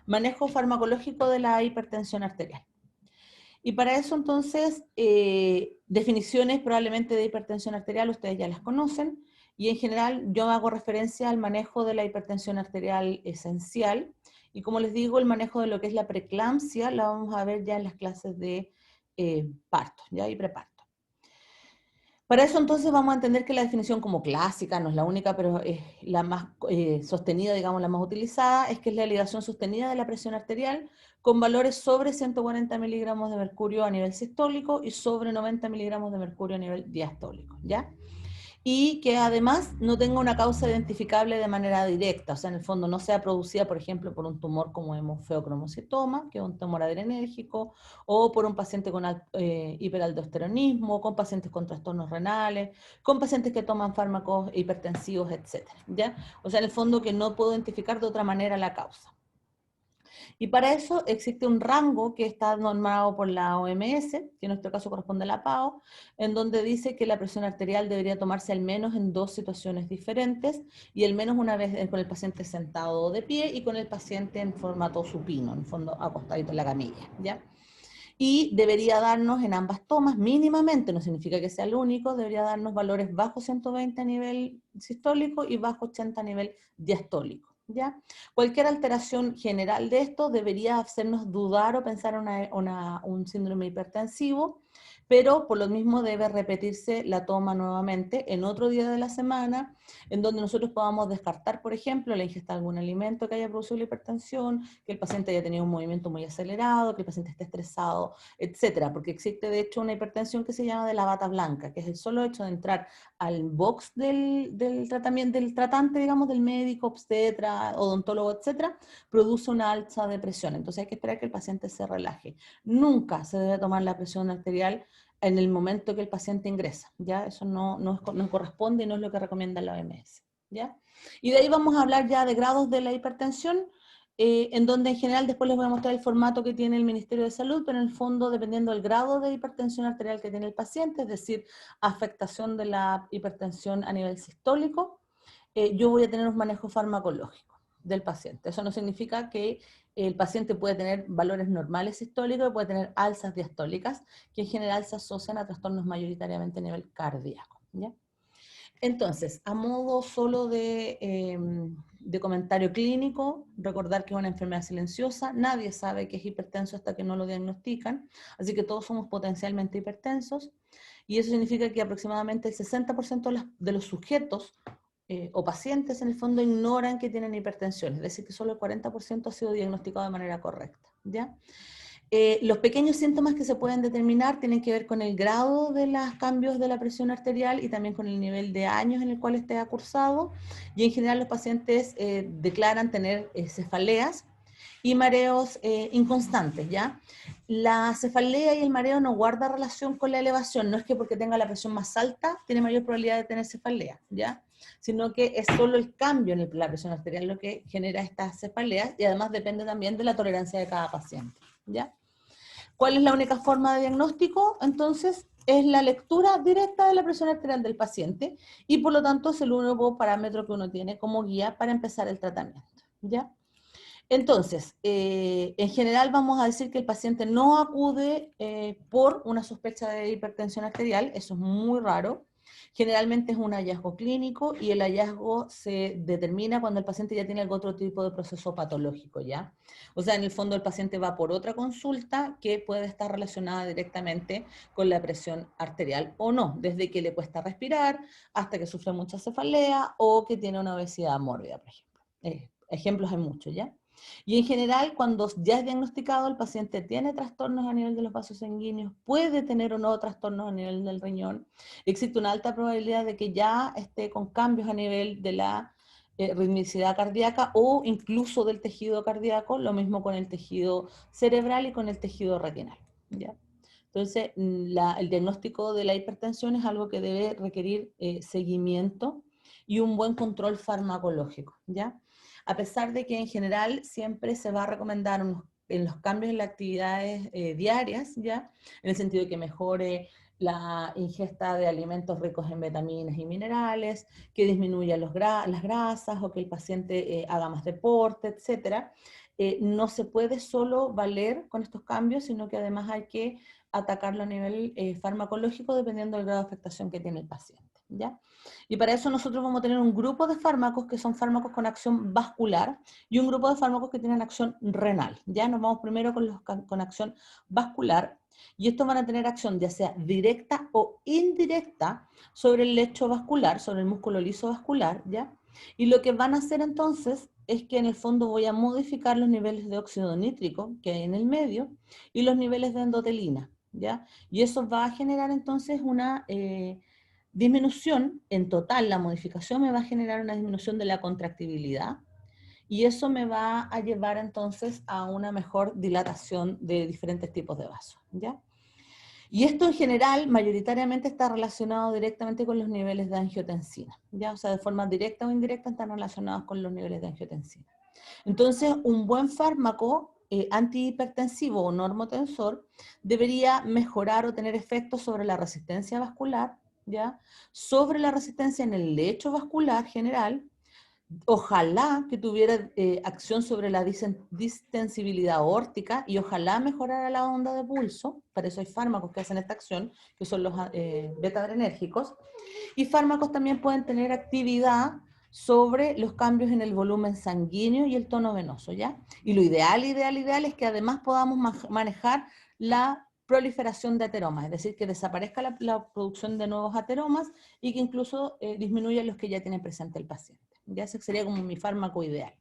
manejo farmacológico de la hipertensión arterial. Y para eso entonces, definiciones probablemente de hipertensión arterial, ustedes ya las conocen, y en general yo hago referencia al manejo de la hipertensión arterial esencial, y como les digo, el manejo de lo que es la preeclampsia la vamos a ver ya en las clases de parto, ¿ya? Y preparto. Para eso entonces vamos a entender que la definición como clásica, no es la única, pero es la más sostenida, digamos, la más utilizada, es que es la elevación sostenida de la presión arterial con valores sobre 140 miligramos de mercurio a nivel sistólico y sobre 90 miligramos de mercurio a nivel diastólico, ¿ya? Y que además no tenga una causa identificable de manera directa, o sea, en el fondo no sea producida, por ejemplo, por un tumor como hemofeocromocitoma, que es un tumor adrenérgico, o por un paciente con hiperaldosteronismo, con pacientes con trastornos renales, con pacientes que toman fármacos hipertensivos, etcétera, ¿ya? O sea, en el fondo que no puedo identificar de otra manera la causa. Y para eso existe un rango que está normado por la OMS, que en nuestro caso corresponde a la PAO, en donde dice que la presión arterial debería tomarse al menos en 2 situaciones diferentes y al menos una vez con el paciente sentado o de pie y con el paciente en formato supino, en fondo acostadito en la camilla, ¿ya? Y debería darnos en ambas tomas, mínimamente, no significa que sea el único, debería darnos valores bajo 120 a nivel sistólico y bajo 80 a nivel diastólico, ¿ya? Cualquier alteración general de esto debería hacernos dudar o pensar un síndrome hipertensivo, pero por lo mismo debe repetirse la toma nuevamente en otro día de la semana, en donde nosotros podamos descartar, por ejemplo, la ingesta de algún alimento que haya producido la hipertensión, que el paciente haya tenido un movimiento muy acelerado, que el paciente esté estresado, etcétera, porque existe de hecho una hipertensión que se llama de la bata blanca, que es el solo hecho de entrar al box del tratamiento, del tratante, digamos, del médico, obstetra, odontólogo, etcétera, produce una alza de presión. Entonces hay que esperar que el paciente se relaje. Nunca se debe tomar la presión arterial en el momento que el paciente ingresa, ¿ya? Eso no corresponde y no es lo que recomienda la OMS, ¿ya? Y de ahí vamos a hablar ya de grados de la hipertensión, en donde en general después les voy a mostrar el formato que tiene el Ministerio de Salud, pero en el fondo, dependiendo del grado de hipertensión arterial que tiene el paciente, es decir, afectación de la hipertensión a nivel sistólico, yo voy a tener un manejo farmacológico del paciente. Eso no significa que el paciente puede tener valores normales sistólicos, puede tener alzas diastólicas, que en general se asocian a trastornos mayoritariamente a nivel cardíaco, ¿ya? Entonces, a modo solo de comentario clínico, recordar que es una enfermedad silenciosa, nadie sabe que es hipertenso hasta que no lo diagnostican, así que todos somos potencialmente hipertensos, y eso significa que aproximadamente el 60% de los sujetos o pacientes en el fondo ignoran que tienen hipertensión, es decir, que solo el 40% ha sido diagnosticado de manera correcta, ¿ya? Los pequeños síntomas que se pueden determinar tienen que ver con el grado de los cambios de la presión arterial y también con el nivel de años en el cual esté cursado. Y en general los pacientes declaran tener cefaleas y mareos inconstantes, ¿ya? La cefalea y el mareo no guarda relación con la elevación, no es que porque tenga la presión más alta tiene mayor probabilidad de tener cefalea, ¿ya? Sino que es solo el cambio en la presión arterial lo que genera estas cefaleas y además depende también de la tolerancia de cada paciente, ¿ya? ¿Cuál es la única forma de diagnóstico? Entonces, es la lectura directa de la presión arterial del paciente y por lo tanto es el único parámetro que uno tiene como guía para empezar el tratamiento, ¿ya? Entonces, en general vamos a decir que el paciente no acude por una sospecha de hipertensión arterial, eso es muy raro. Generalmente es un hallazgo clínico y el hallazgo se determina cuando el paciente ya tiene algún otro tipo de proceso patológico, ¿ya? O sea, en el fondo el paciente va por otra consulta que puede estar relacionada directamente con la presión arterial o no, desde que le cuesta respirar hasta que sufre mucha cefalea o que tiene una obesidad mórbida, por ejemplo. Ejemplos hay muchos, ¿ya? Y en general, cuando ya es diagnosticado, el paciente tiene trastornos a nivel de los vasos sanguíneos, puede tener o no trastornos a nivel del riñón. Existe una alta probabilidad de que ya esté con cambios a nivel de la ritmicidad cardíaca o incluso del tejido cardíaco, lo mismo con el tejido cerebral y con el tejido retinal, ¿ya? Entonces, el diagnóstico de la hipertensión es algo que debe requerir seguimiento y un buen control farmacológico, ¿ya? A pesar de que en general siempre se va a recomendar en los cambios en las actividades diarias, ¿ya? En el sentido de que mejore la ingesta de alimentos ricos en vitaminas y minerales, que disminuya las grasas o que el paciente haga más deporte, etcétera. no se puede solo valer con estos cambios, sino que además hay que atacarlo a nivel farmacológico dependiendo del grado de afectación que tiene el paciente, ¿ya? Y para eso nosotros vamos a tener un grupo de fármacos que son fármacos con acción vascular y un grupo de fármacos que tienen acción renal, ¿ya? Nos vamos primero con los con acción vascular, y estos van a tener acción ya sea directa o indirecta sobre el lecho vascular, sobre el músculo liso vascular, ¿ya? Y lo que van a hacer entonces es que en el fondo voy a modificar los niveles de óxido nítrico que hay en el medio y los niveles de endotelina, ¿ya? Y eso va a generar entonces una disminución en total, la modificación me va a generar una disminución de la contractibilidad y eso me va a llevar entonces a una mejor dilatación de diferentes tipos de vasos, ¿ya? Y esto en general, mayoritariamente está relacionado directamente con los niveles de angiotensina, ¿ya? O sea, de forma directa o indirecta están relacionados con los niveles de angiotensina. Entonces, un buen fármaco antihipertensivo o normotensor debería mejorar o tener efectos sobre la resistencia vascular, ¿ya? Sobre la resistencia en el lecho vascular general. Ojalá que tuviera acción sobre la distensibilidad aórtica y ojalá mejorara la onda de pulso. Para eso hay fármacos que hacen esta acción, que son los beta-adrenérgicos. Y fármacos también pueden tener actividad sobre los cambios en el volumen sanguíneo y el tono venoso, ¿ya? Y lo ideal es que además podamos manejar la proliferación de ateromas, es decir, que desaparezca la producción de nuevos ateromas y que incluso disminuya los que ya tiene presente el paciente. Ya ese sería como mi fármaco ideal.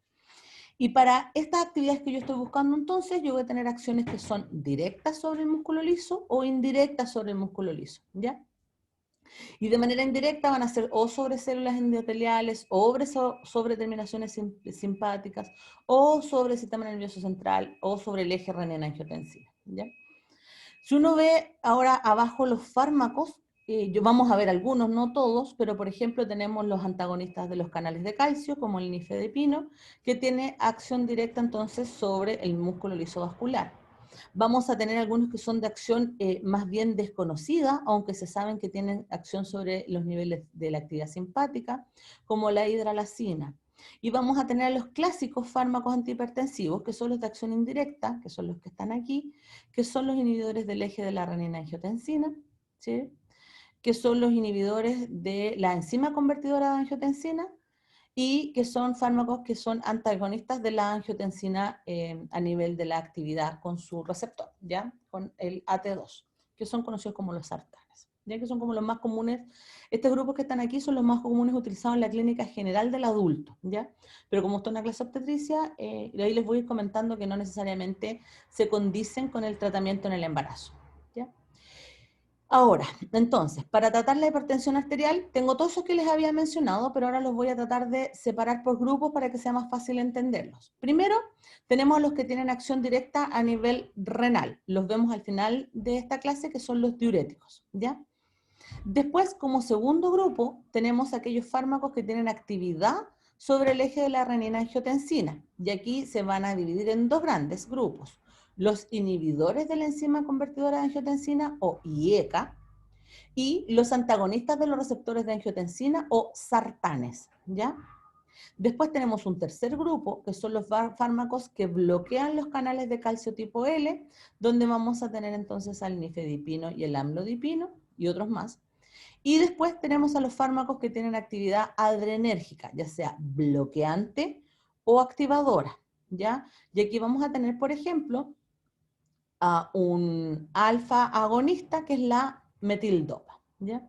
Y para estas actividades que yo estoy buscando entonces, yo voy a tener acciones que son directas sobre el músculo liso o indirectas sobre el músculo liso, ¿ya? Y de manera indirecta van a ser o sobre células endoteliales, o sobre terminaciones simpáticas, o sobre el sistema nervioso central, o sobre el eje renina-angiotensina, ¿ya? Si uno ve ahora abajo los fármacos, vamos a ver algunos, no todos, pero por ejemplo tenemos los antagonistas de los canales de calcio, como el nifedipino, que tiene acción directa entonces sobre el músculo lisovascular. Vamos a tener algunos que son de acción más bien desconocida, aunque se saben que tienen acción sobre los niveles de la actividad simpática, como la hidralacina. Y vamos a tener los clásicos fármacos antihipertensivos, que son los de acción indirecta, que son los que están aquí, que son los inhibidores del eje de la renina-angiotensina, ¿sí? Que son los inhibidores de la enzima convertidora de angiotensina, y que son fármacos que son antagonistas de la angiotensina a nivel de la actividad con su receptor, ¿ya? Con el AT2, que son conocidos como los sartanes, ¿ya? Que son como los más comunes. Estos grupos que están aquí son los más comunes utilizados en la clínica general del adulto, ¿ya? Pero como esto es una clase obstetricia, ahí les voy a ir comentando que no necesariamente se condicen con el tratamiento en el embarazo, ¿ya? Ahora, entonces, para tratar la hipertensión arterial, tengo todos esos que les había mencionado, pero ahora los voy a tratar de separar por grupos para que sea más fácil entenderlos. Primero, tenemos a los que tienen acción directa a nivel renal. Los vemos al final de esta clase, que son los diuréticos, ¿ya? Después, como segundo grupo, tenemos aquellos fármacos que tienen actividad sobre el eje de la renina-angiotensina. Y aquí se van a dividir en dos grandes grupos: los inhibidores de la enzima convertidora de angiotensina, o IECA, y los antagonistas de los receptores de angiotensina, o sartanes, ¿ya? Después tenemos un tercer grupo, que son los fármacos que bloquean los canales de calcio tipo L, donde vamos a tener entonces al nifedipino y el amlodipino, y otros más. Y después tenemos a los fármacos que tienen actividad adrenérgica, ya sea bloqueante o activadora, ¿ya? Y aquí vamos a tener, por ejemplo, a un alfa agonista, que es la metildopa, ¿ya?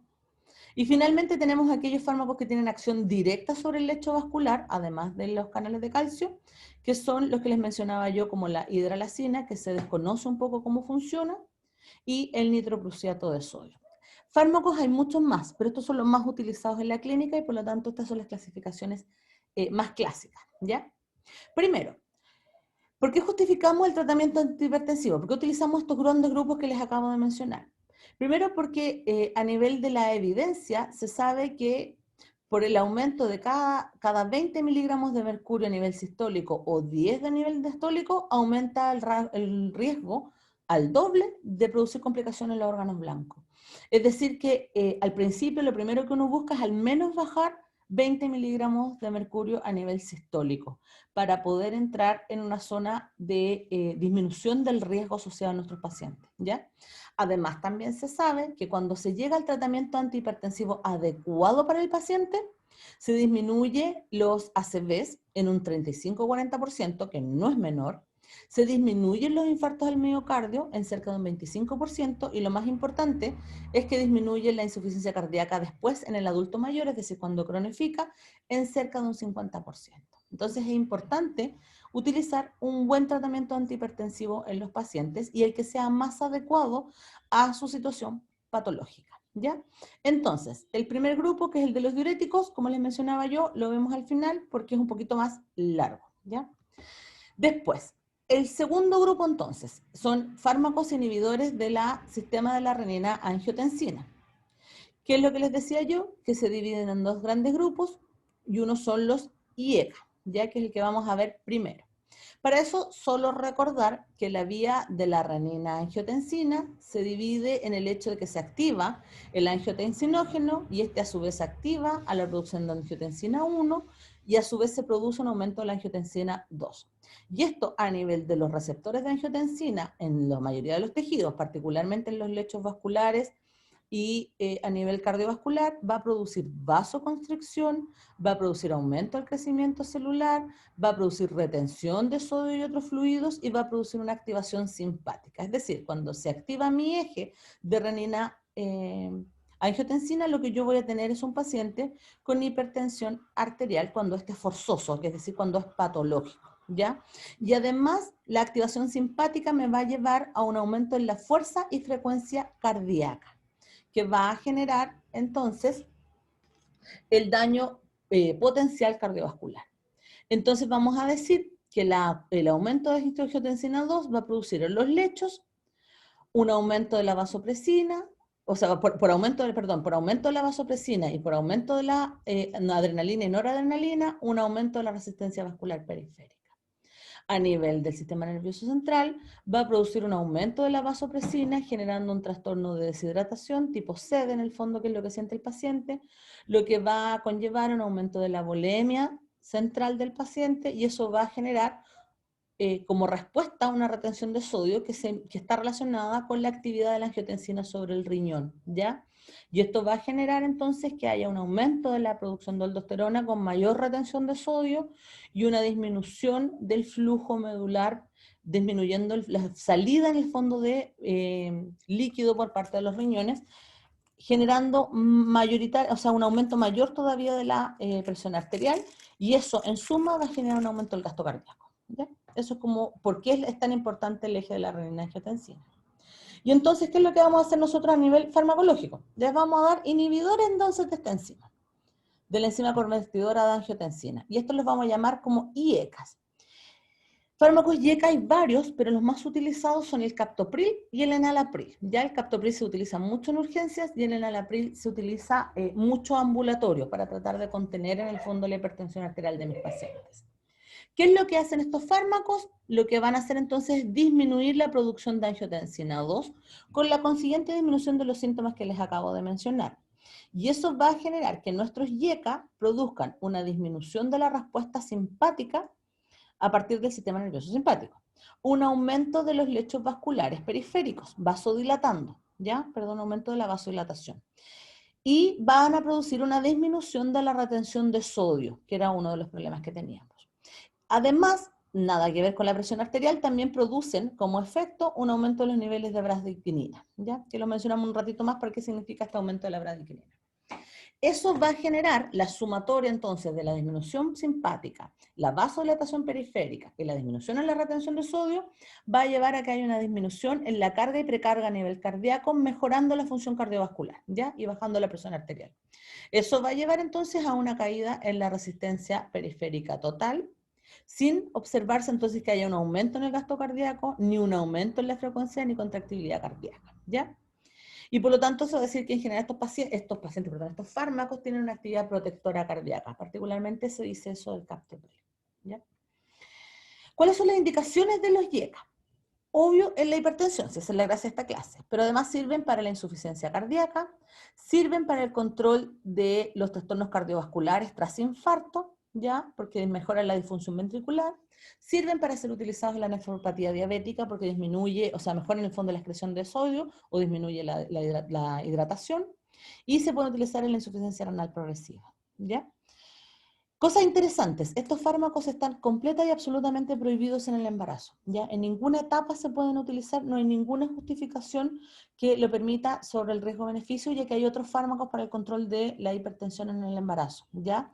Y finalmente tenemos aquellos fármacos que tienen acción directa sobre el lecho vascular, además de los canales de calcio, que son los que les mencionaba yo, como la hidralacina, que se desconoce un poco cómo funciona, y el nitroprusiato de sodio. Fármacos hay muchos más, pero estos son los más utilizados en la clínica y por lo tanto estas son las clasificaciones más clásicas, ¿ya? Primero, ¿por qué justificamos el tratamiento antihipertensivo? ¿Por qué utilizamos estos grandes grupos que les acabo de mencionar? Primero porque a nivel de la evidencia se sabe que por el aumento de cada 20 miligramos de mercurio a nivel sistólico o 10 de nivel diastólico, aumenta el riesgo al doble de producir complicaciones en los órganos blancos. Es decir que al principio lo primero que uno busca es al menos bajar 20 miligramos de mercurio a nivel sistólico para poder entrar en una zona de disminución del riesgo asociado a nuestros pacientes, ¿ya? Además, también se sabe que cuando se llega al tratamiento antihipertensivo adecuado para el paciente, se disminuye los ACVs en un 35-40%, que no es menor, se disminuyen los infartos al miocardio en cerca de un 25%, y lo más importante es que disminuye la insuficiencia cardíaca después en el adulto mayor, es decir, cuando cronifica, en cerca de un 50%. Entonces es importante utilizar un buen tratamiento antihipertensivo en los pacientes y el que sea más adecuado a su situación patológica, ¿ya? Entonces, el primer grupo, que es el de los diuréticos, como les mencionaba yo, lo vemos al final porque es un poquito más largo, ¿ya? Después, el segundo grupo entonces son fármacos inhibidores del sistema de la renina-angiotensina. ¿Qué es lo que les decía yo? Que se dividen en dos grandes grupos y uno son los IECA, ya que es el que vamos a ver primero. Para eso, solo recordar que la vía de la renina-angiotensina se divide en el hecho de que se activa el angiotensinógeno y este a su vez activa a la producción de angiotensina 1 y a su vez se produce un aumento de la angiotensina 2. Y esto a nivel de los receptores de angiotensina en la mayoría de los tejidos, particularmente en los lechos vasculares, y a nivel cardiovascular va a producir vasoconstricción, va a producir aumento del crecimiento celular, va a producir retención de sodio y otros fluidos y va a producir una activación simpática. Es decir, cuando se activa mi eje de renina angiotensina, lo que yo voy a tener es un paciente con hipertensión arterial cuando esté forzoso, es decir, cuando es patológico, ¿ya? Y además, la activación simpática me va a llevar a un aumento en la fuerza y frecuencia cardíaca, que va a generar entonces el daño potencial cardiovascular. Entonces vamos a decir que el aumento de angiotensina 2 va a producir en los lechos un aumento de la vasopresina, o sea, por aumento de la vasopresina y por aumento de la adrenalina y noradrenalina, un aumento de la resistencia vascular periférica. A nivel del sistema nervioso central, va a producir un aumento de la vasopresina, generando un trastorno de deshidratación tipo sed en el fondo, que es lo que siente el paciente, lo que va a conllevar un aumento de la volemia central del paciente, y eso va a generar como respuesta a una retención de sodio que está relacionada con la actividad de la angiotensina sobre el riñón, ¿ya? Y esto va a generar entonces que haya un aumento de la producción de aldosterona con mayor retención de sodio y una disminución del flujo medular, disminuyendo la salida en el fondo de líquido por parte de los riñones, generando un aumento mayor todavía de la presión arterial, y eso en suma va a generar un aumento del gasto cardíaco, ¿ya? Eso es como por qué es tan importante el eje de la renina-angiotensina. Y entonces, ¿qué es lo que vamos a hacer nosotros a nivel farmacológico? Les vamos a dar inhibidores entonces de esta enzima, de la enzima convertidora de angiotensina, y estos los vamos a llamar como IECAS. Fármacos IECA hay varios, pero los más utilizados son el captopril y el enalapril. Ya el captopril se utiliza mucho en urgencias y el enalapril se utiliza mucho ambulatorio para tratar de contener en el fondo la hipertensión arterial de mis pacientes. ¿Qué es lo que hacen estos fármacos? Lo que van a hacer entonces es disminuir la producción de angiotensina 2 con la consiguiente disminución de los síntomas que les acabo de mencionar. Y eso va a generar que nuestros IECA produzcan una disminución de la respuesta simpática a partir del sistema nervioso simpático. Un aumento de los lechos vasculares periféricos, vasodilatando, ¿ya? Perdón, aumento de la vasodilatación. Y van a producir una disminución de la retención de sodio, que era uno de los problemas que teníamos. Además, nada que ver con la presión arterial, también producen como efecto un aumento de los niveles de bradictinina, ¿ya? Que lo mencionamos un ratito más para qué significa este aumento de la bradictinina. Eso va a generar la sumatoria entonces de la disminución simpática, la vasodilatación periférica y la disminución en la retención de sodio, va a llevar a que haya una disminución en la carga y precarga a nivel cardíaco, mejorando la función cardiovascular, ¿ya? Y bajando la presión arterial. Eso va a llevar entonces a una caída en la resistencia periférica total, sin observarse entonces que haya un aumento en el gasto cardíaco, ni un aumento en la frecuencia, ni contractibilidad cardíaca, ¿ya? Y por lo tanto, eso va a decir que en general estos fármacos tienen una actividad protectora cardíaca. Particularmente se dice eso del captopril, ¿ya? ¿Cuáles son las indicaciones de los IECA? obvio en la hipertensión, si esa es la gracia de esta clase, pero además sirven para la insuficiencia cardíaca, sirven para el control de los trastornos cardiovasculares tras infarto, ¿ya? Porque mejoran la disfunción ventricular, sirven para ser utilizados en la nefropatía diabética porque disminuye, o sea, mejora en el fondo la excreción de sodio o disminuye la hidratación, y se pueden utilizar en la insuficiencia renal progresiva, ¿ya? Cosas interesantes, estos fármacos están completa y absolutamente prohibidos en el embarazo, ¿ya? En ninguna etapa se pueden utilizar, no hay ninguna justificación que lo permita sobre el riesgo-beneficio, ya que hay otros fármacos para el control de la hipertensión en el embarazo, ¿ya?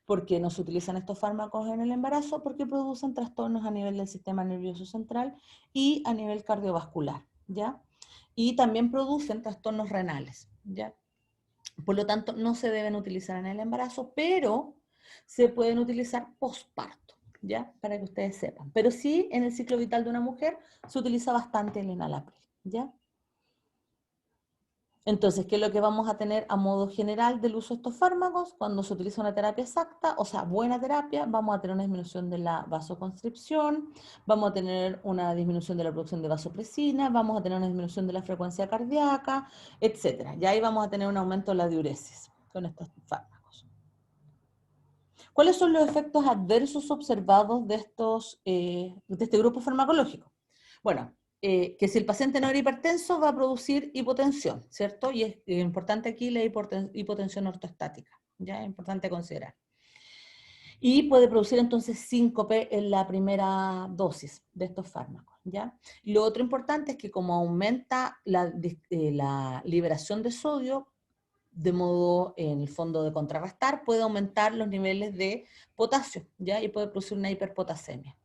¿Por qué no se utilizan estos fármacos en el embarazo? Porque producen trastornos a nivel del sistema nervioso central y a nivel cardiovascular, ¿ya? Y también producen trastornos renales, ¿ya? Por lo tanto, no se deben utilizar en el embarazo, pero se pueden utilizar posparto, ¿ya? Para que ustedes sepan. Pero sí, en el ciclo vital de una mujer se utiliza bastante el enalapril, ¿ya? Entonces, ¿qué es lo que vamos a tener a modo general del uso de estos fármacos? Cuando se utiliza una terapia exacta, o sea, buena terapia, vamos a tener una disminución de la vasoconstricción, vamos a tener una disminución de la producción de vasopresina, vamos a tener una disminución de la frecuencia cardíaca, etc. Y ahí vamos a tener un aumento de la diuresis con estos fármacos. ¿Cuáles son los efectos adversos observados de este grupo farmacológico? Bueno, que si el paciente no era hipertenso va a producir hipotensión, ¿cierto? Y es importante aquí la hipotensión ortostática, ¿ya? Es importante considerar. Y puede producir entonces síncope en la primera dosis de estos fármacos, ¿ya? Lo otro importante es que como aumenta la liberación de sodio, de modo, en el fondo, de contrarrestar, puede aumentar los niveles de potasio, ¿ya? Y puede producir una hiperpotasemia.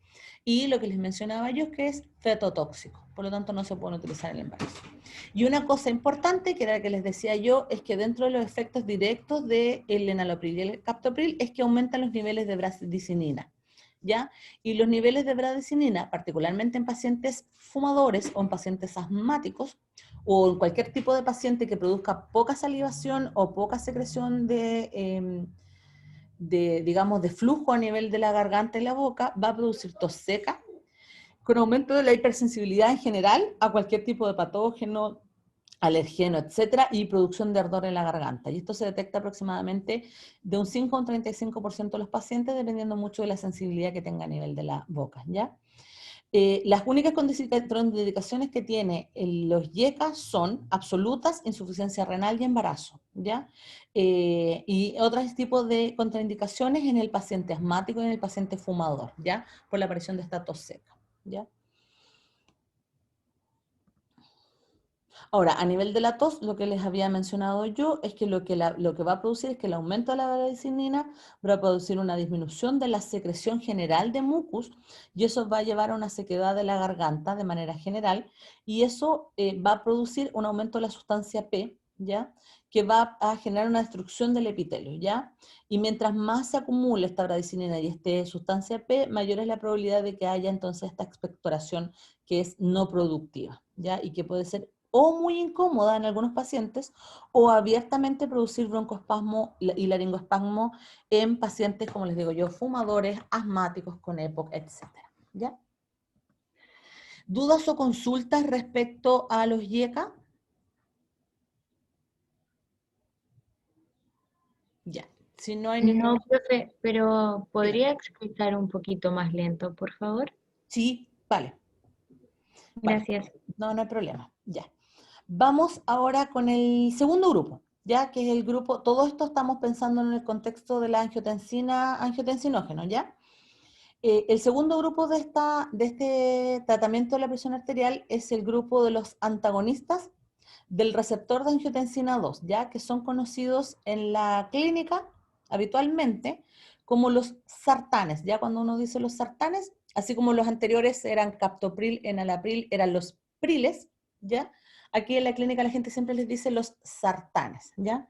Y lo que les mencionaba yo es que es fetotóxico, por lo tanto no se pueden utilizar en el embarazo. Y una cosa importante, que era la que les decía yo, es que dentro de los efectos directos del enalapril y el captopril es que aumentan los niveles de bradicinina, ¿ya? Y los niveles de bradicinina, particularmente en pacientes fumadores o en pacientes asmáticos, o en cualquier tipo de paciente que produzca poca salivación o poca secreción digamos, de flujo a nivel de la garganta y la boca, va a producir tos seca, con aumento de la hipersensibilidad en general a cualquier tipo de patógeno, alergeno, etcétera, y producción de ardor en la garganta. Y esto se detecta aproximadamente de un 5 a un 35% de los pacientes, dependiendo mucho de la sensibilidad que tenga a nivel de la boca, ¿ya? Las únicas contraindicaciones que tiene los YECA son absolutas, insuficiencia renal y embarazo, ¿ya? Y otros tipos de contraindicaciones en el paciente asmático y en el paciente fumador, ¿ya? Por la aparición de esta tos seca, ¿ya? Ahora, a nivel de la tos, lo que les había mencionado yo es que lo que va a producir es que el aumento de la bradicinina va a producir una disminución de la secreción general de mucus, y eso va a llevar a una sequedad de la garganta de manera general, y eso va a producir un aumento de la sustancia P, ¿ya? Que va a generar una destrucción del epitelio, ¿ya? Y mientras más se acumule esta bradicinina y esta sustancia P, mayor es la probabilidad de que haya entonces esta expectoración que es no productiva, ¿ya? Y que puede ser o muy incómoda en algunos pacientes, o abiertamente producir broncoespasmo y laringoespasmo en pacientes, como les digo yo, fumadores, asmáticos, con EPOC, etc. ¿Ya? ¿Dudas o consultas respecto a los YECA? Ya. Si no hay No, ningún... profe, pero Dígame. ¿podría explicar un poquito más lento, por favor? Sí, vale, vale. Gracias. No, no hay problema. Ya. Vamos ahora con el segundo grupo, ya que es el grupo, todo esto estamos pensando en el contexto de la angiotensina, angiotensinógeno, ¿ya? El segundo grupo de este tratamiento de la presión arterial es el grupo de los antagonistas del receptor de angiotensina 2, ya que son conocidos en la clínica habitualmente como los sartanes. Ya cuando uno dice los sartanes, así como los anteriores eran captopril, enalapril, eran los priles, ¿ya? Aquí en la clínica la gente siempre les dice los sartanes, ¿ya?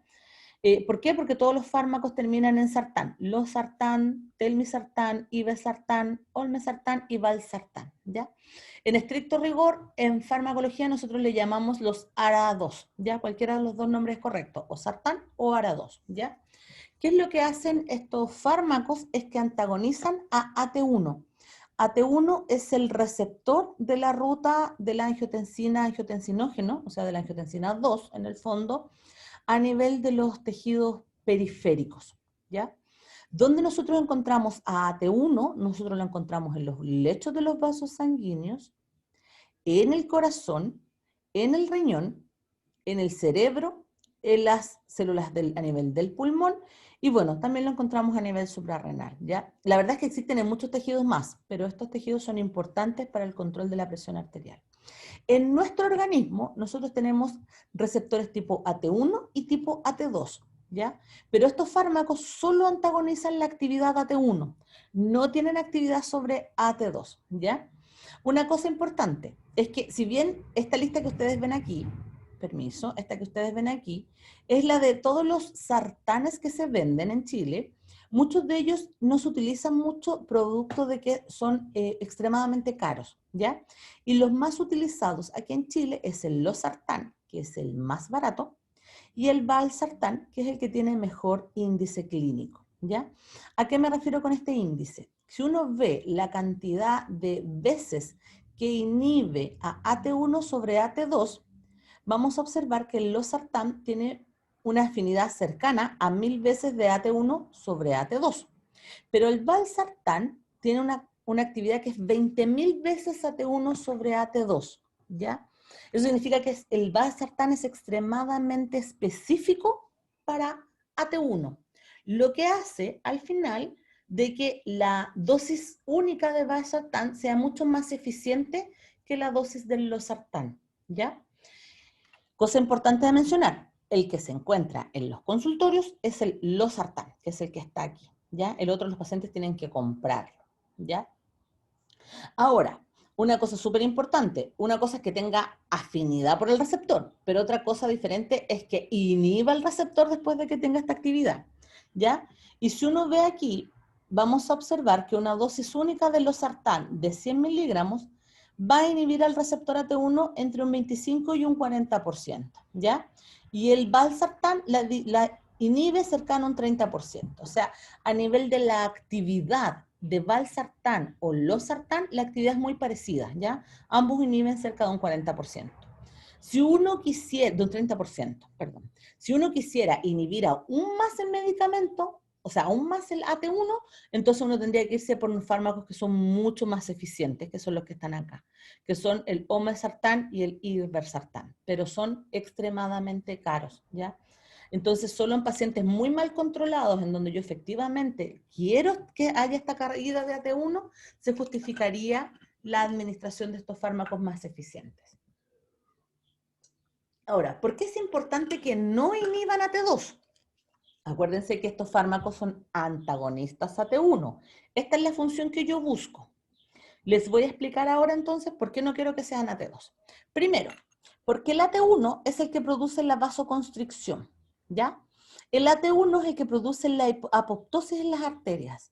¿Por qué? Porque todos los fármacos terminan en sartán. Losartán, telmisartán, irbesartán, olmesartán y valsartán, ¿ya? En estricto rigor, en farmacología nosotros le llamamos los ARA2, ¿ya? Cualquiera de los dos nombres es correcto, o sartán o ARA2, ¿ya? ¿Qué es lo que hacen estos fármacos? Es que antagonizan a AT1. AT1 es el receptor de la ruta de la angiotensinógeno, o sea, de la angiotensina 2 en el fondo, a nivel de los tejidos periféricos, ¿ya? ¿Dónde nosotros encontramos a AT1? Nosotros lo encontramos en los lechos de los vasos sanguíneos, en el corazón, en el riñón, en el cerebro, en las células a nivel del pulmón, y bueno, también lo encontramos a nivel suprarrenal, ¿ya? La verdad es que existen en muchos tejidos más, pero estos tejidos son importantes para el control de la presión arterial. En nuestro organismo, nosotros tenemos receptores tipo AT1 y tipo AT2, ¿ya? Pero estos fármacos solo antagonizan la actividad AT1, no tienen actividad sobre AT2, ¿ya? Una cosa importante es que si bien esta lista que ustedes ven aquí, permiso, esta que ustedes ven aquí, es la de todos los sartanes que se venden en Chile, muchos de ellos no se utilizan mucho producto de que son extremadamente caros, ¿ya? Y los más utilizados aquí en Chile es el losartán, que es el más barato, y el valsartán, que es el que tiene mejor índice clínico, ¿ya? ¿A qué me refiero con este índice? Si uno ve la cantidad de veces que inhibe a AT1 sobre AT2, vamos a observar que el losartán tiene una afinidad cercana a 1000 veces de AT1 sobre AT2. Pero el valsartán tiene una actividad que es 20.000 veces AT1 sobre AT2, ¿ya? Eso significa que el valsartán es extremadamente específico para AT1, lo que hace al final de que la dosis única de valsartán sea mucho más eficiente que la dosis del losartán, ¿ya? Cosa importante de mencionar, el que se encuentra en los consultorios es el losartán, que es el que está aquí, ¿ya? El otro los pacientes tienen que comprarlo, ¿ya? Ahora, una cosa súper importante, una cosa es que tenga afinidad por el receptor, pero otra cosa diferente es que inhiba el receptor después de que tenga esta actividad, ¿ya? Y si uno ve aquí, vamos a observar que una dosis única de losartán de 100 miligramos va a inhibir al receptor AT1 entre un 25 y un 40%, ¿ya? Y el valsartán la inhibe cercano a un 30%. O sea, a nivel de la actividad de valsartán o losartán, la actividad es muy parecida, ¿ya? Ambos inhiben cerca de un 40%. Si uno quisiera, de un 30%, perdón. Si uno quisiera inhibir aún más el medicamento, o sea, aún más el AT1, entonces uno tendría que irse por unos fármacos que son mucho más eficientes, que son los que están acá, que son el olmesartán y el irbesartán, pero son extremadamente caros, ¿ya? Entonces, solo en pacientes muy mal controlados, en donde yo efectivamente quiero que haya esta caída de AT1, se justificaría la administración de estos fármacos más eficientes. Ahora, ¿por qué es importante que no inhiban AT2? Acuérdense que estos fármacos son antagonistas AT1. Esta es la función que yo busco. Les voy a explicar ahora entonces por qué no quiero que sean AT2. Primero, porque el AT1 es el que produce la vasoconstricción, ¿ya? El AT1 es el que produce la apoptosis en las arterias.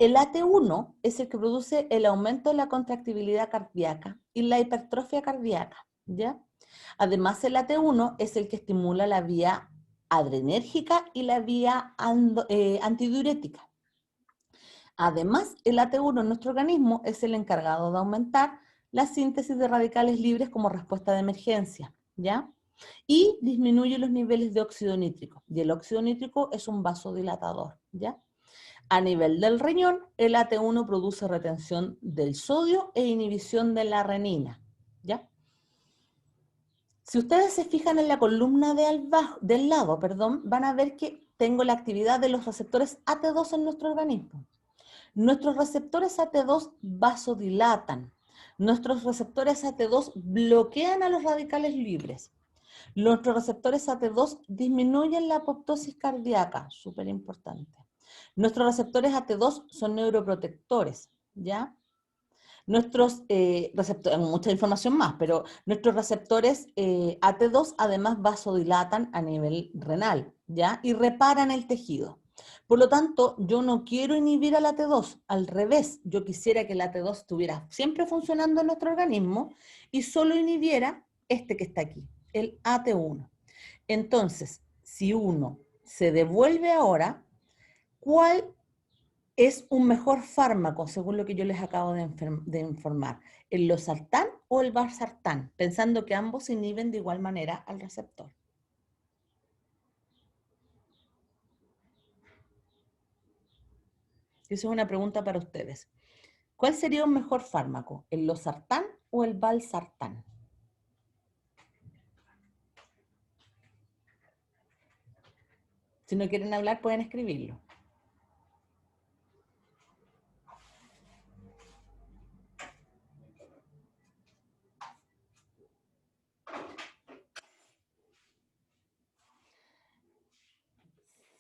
El AT1 es el que produce el aumento de la contractibilidad cardíaca y la hipertrofia cardíaca, ¿ya? Además, el AT1 es el que estimula la vía adrenérgica y la vía antidiurética. Además, el AT1 en nuestro organismo es el encargado de aumentar la síntesis de radicales libres como respuesta de emergencia, ¿ya? Y disminuye los niveles de óxido nítrico. Y el óxido nítrico es un vasodilatador, ¿ya? A nivel del riñón, el AT1 produce retención del sodio e inhibición de la renina, ¿ya? Si ustedes se fijan en la columna del lado, van a ver que tengo la actividad de los receptores AT2 en nuestro organismo. Nuestros receptores AT2 vasodilatan. Nuestros receptores AT2 bloquean a los radicales libres. Nuestros receptores AT2 disminuyen la apoptosis cardíaca, súper importante. Nuestros receptores AT2 son neuroprotectores, ¿ya? Nuestros receptores, mucha información más, pero nuestros receptores AT2 además vasodilatan a nivel renal, ¿ya? Y reparan el tejido. Por lo tanto, yo no quiero inhibir al AT2, al revés, yo quisiera que el AT2 estuviera siempre funcionando en nuestro organismo y solo inhibiera este que está aquí, el AT1. Entonces, si uno se devuelve ahora, ¿cuál es un mejor fármaco, según lo que yo les acabo de informar, el losartán o el valsartán, pensando que ambos inhiben de igual manera al receptor. Esa es una pregunta para ustedes. ¿Cuál sería un mejor fármaco, el losartán o el valsartán? Si no quieren hablar, pueden escribirlo.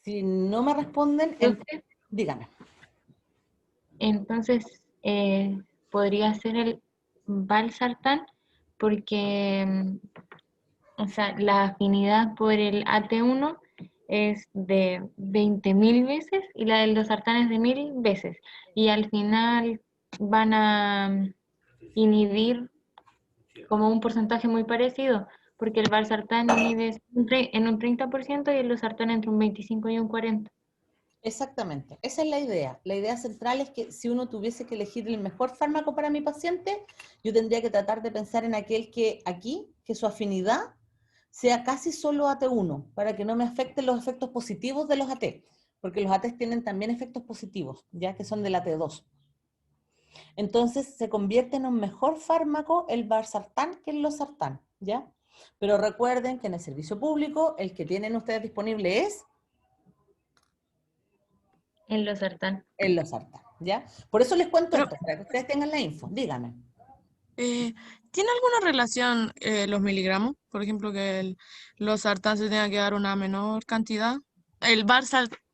Si no me responden, Profe, díganme. entonces podría ser el valsartán porque o sea, la afinidad por el AT1 es de 20.000 veces y la del losartán es de 1.000 veces. Y al final van a inhibir como un porcentaje muy parecido, porque el valsartán inhibe en un 30% y el losartán entre un 25 y un 40%. Exactamente, esa es la idea. La idea central es que si uno tuviese que elegir el mejor fármaco para mi paciente, yo tendría que tratar de pensar en aquel que aquí, que su afinidad sea casi solo AT1, para que no me afecten los efectos positivos de los AT, porque los AT tienen también efectos positivos, ya que son del AT2. Entonces se convierte en un mejor fármaco el valsartán que el losartán, ¿ya? Pero recuerden que en el servicio público el que tienen ustedes disponible es El losartán. el losartán, ¿ya? Por eso les cuento Pero, esto, para que ustedes tengan la info. Díganme. ¿tiene alguna relación los miligramos? Por ejemplo, que losartán se tenga que dar una menor cantidad. El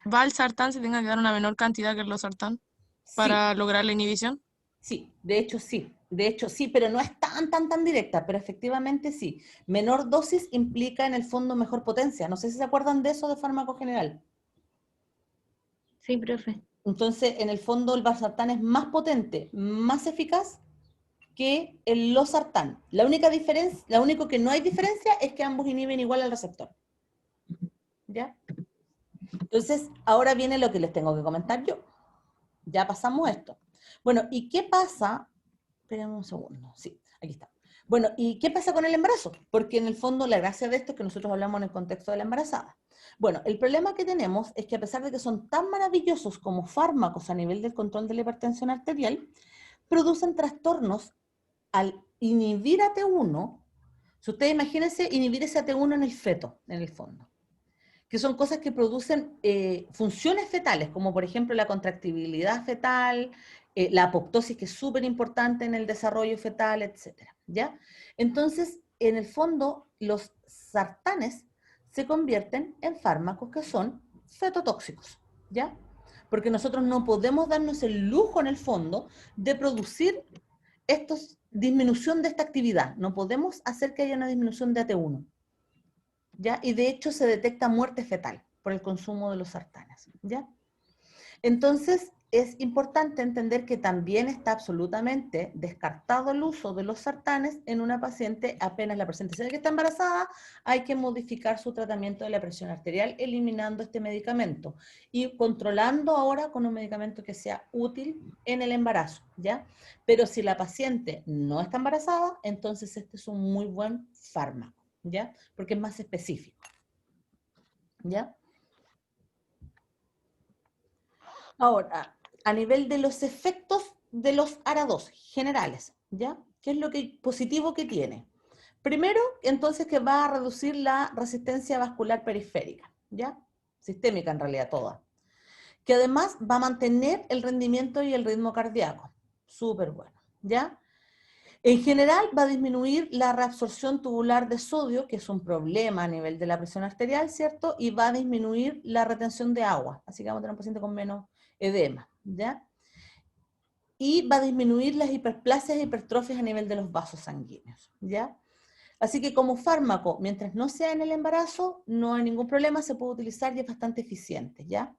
valsartán se tenga que dar una menor cantidad que el losartán Sí, para lograr la inhibición. sí, de hecho sí. De hecho sí, pero no es tan directa, pero efectivamente sí. Menor dosis implica en el fondo mejor potencia. No sé si se acuerdan de eso de fármaco general. Sí, profe. Entonces, en el fondo el valsartán es más potente, más eficaz que el losartán. La única diferencia, la único que no hay diferencia es que ambos inhiben igual al receptor. ¿Ya? Entonces, ahora viene lo que les tengo que comentar yo. Ya pasamos esto. Bueno, ¿y qué pasa? Esperen un segundo. Sí, aquí está. Bueno, ¿y qué pasa con el embarazo? Porque en el fondo la gracia de esto es que nosotros hablamos en el contexto de la embarazada. Bueno, el problema que tenemos es que a pesar de que son tan maravillosos como fármacos a nivel del control de la hipertensión arterial, producen trastornos al inhibir AT1. Si ustedes imagínense inhibir ese AT1 en el feto, en el fondo, que son cosas que producen funciones fetales, como por ejemplo la contractibilidad fetal, la apoptosis, que es súper importante en el desarrollo fetal, etcétera, ¿ya? Entonces, en el fondo, los sartanes se convierten en fármacos que son fetotóxicos, ¿ya? Porque nosotros no podemos darnos el lujo, en el fondo, de producir disminución de esta actividad. No podemos hacer que haya una disminución de AT1. ¿Ya? Y de hecho se detecta muerte fetal por el consumo de los sartanes, ¿ya? Entonces, es importante entender que también está absolutamente descartado el uso de los sartanes en una paciente apenas la paciente sabe que está embarazada, hay que modificar su tratamiento de la presión arterial eliminando este medicamento y controlando ahora con un medicamento que sea útil en el embarazo, ¿ya? Pero si la paciente no está embarazada, entonces este es un muy buen fármaco, ¿ya? Porque es más específico, ¿ya? Ahora, a nivel de los efectos de los ARA2 generales, ¿ya? ¿Qué es lo positivo que tiene? Primero, entonces, que va a reducir la resistencia vascular periférica, ¿ya? Sistémica en realidad toda. Que además va a mantener el rendimiento y el ritmo cardíaco. Súper bueno, ¿ya? En general va a disminuir la reabsorción tubular de sodio, que es un problema a nivel de la presión arterial, ¿cierto? Y va a disminuir la retención de agua. Así que vamos a tener un paciente con menos edema, ¿ya? Y va a disminuir las hiperplasias e hipertrofias a nivel de los vasos sanguíneos, ¿ya? Así que como fármaco, mientras no sea en el embarazo, no hay ningún problema, se puede utilizar y es bastante eficiente, ¿ya?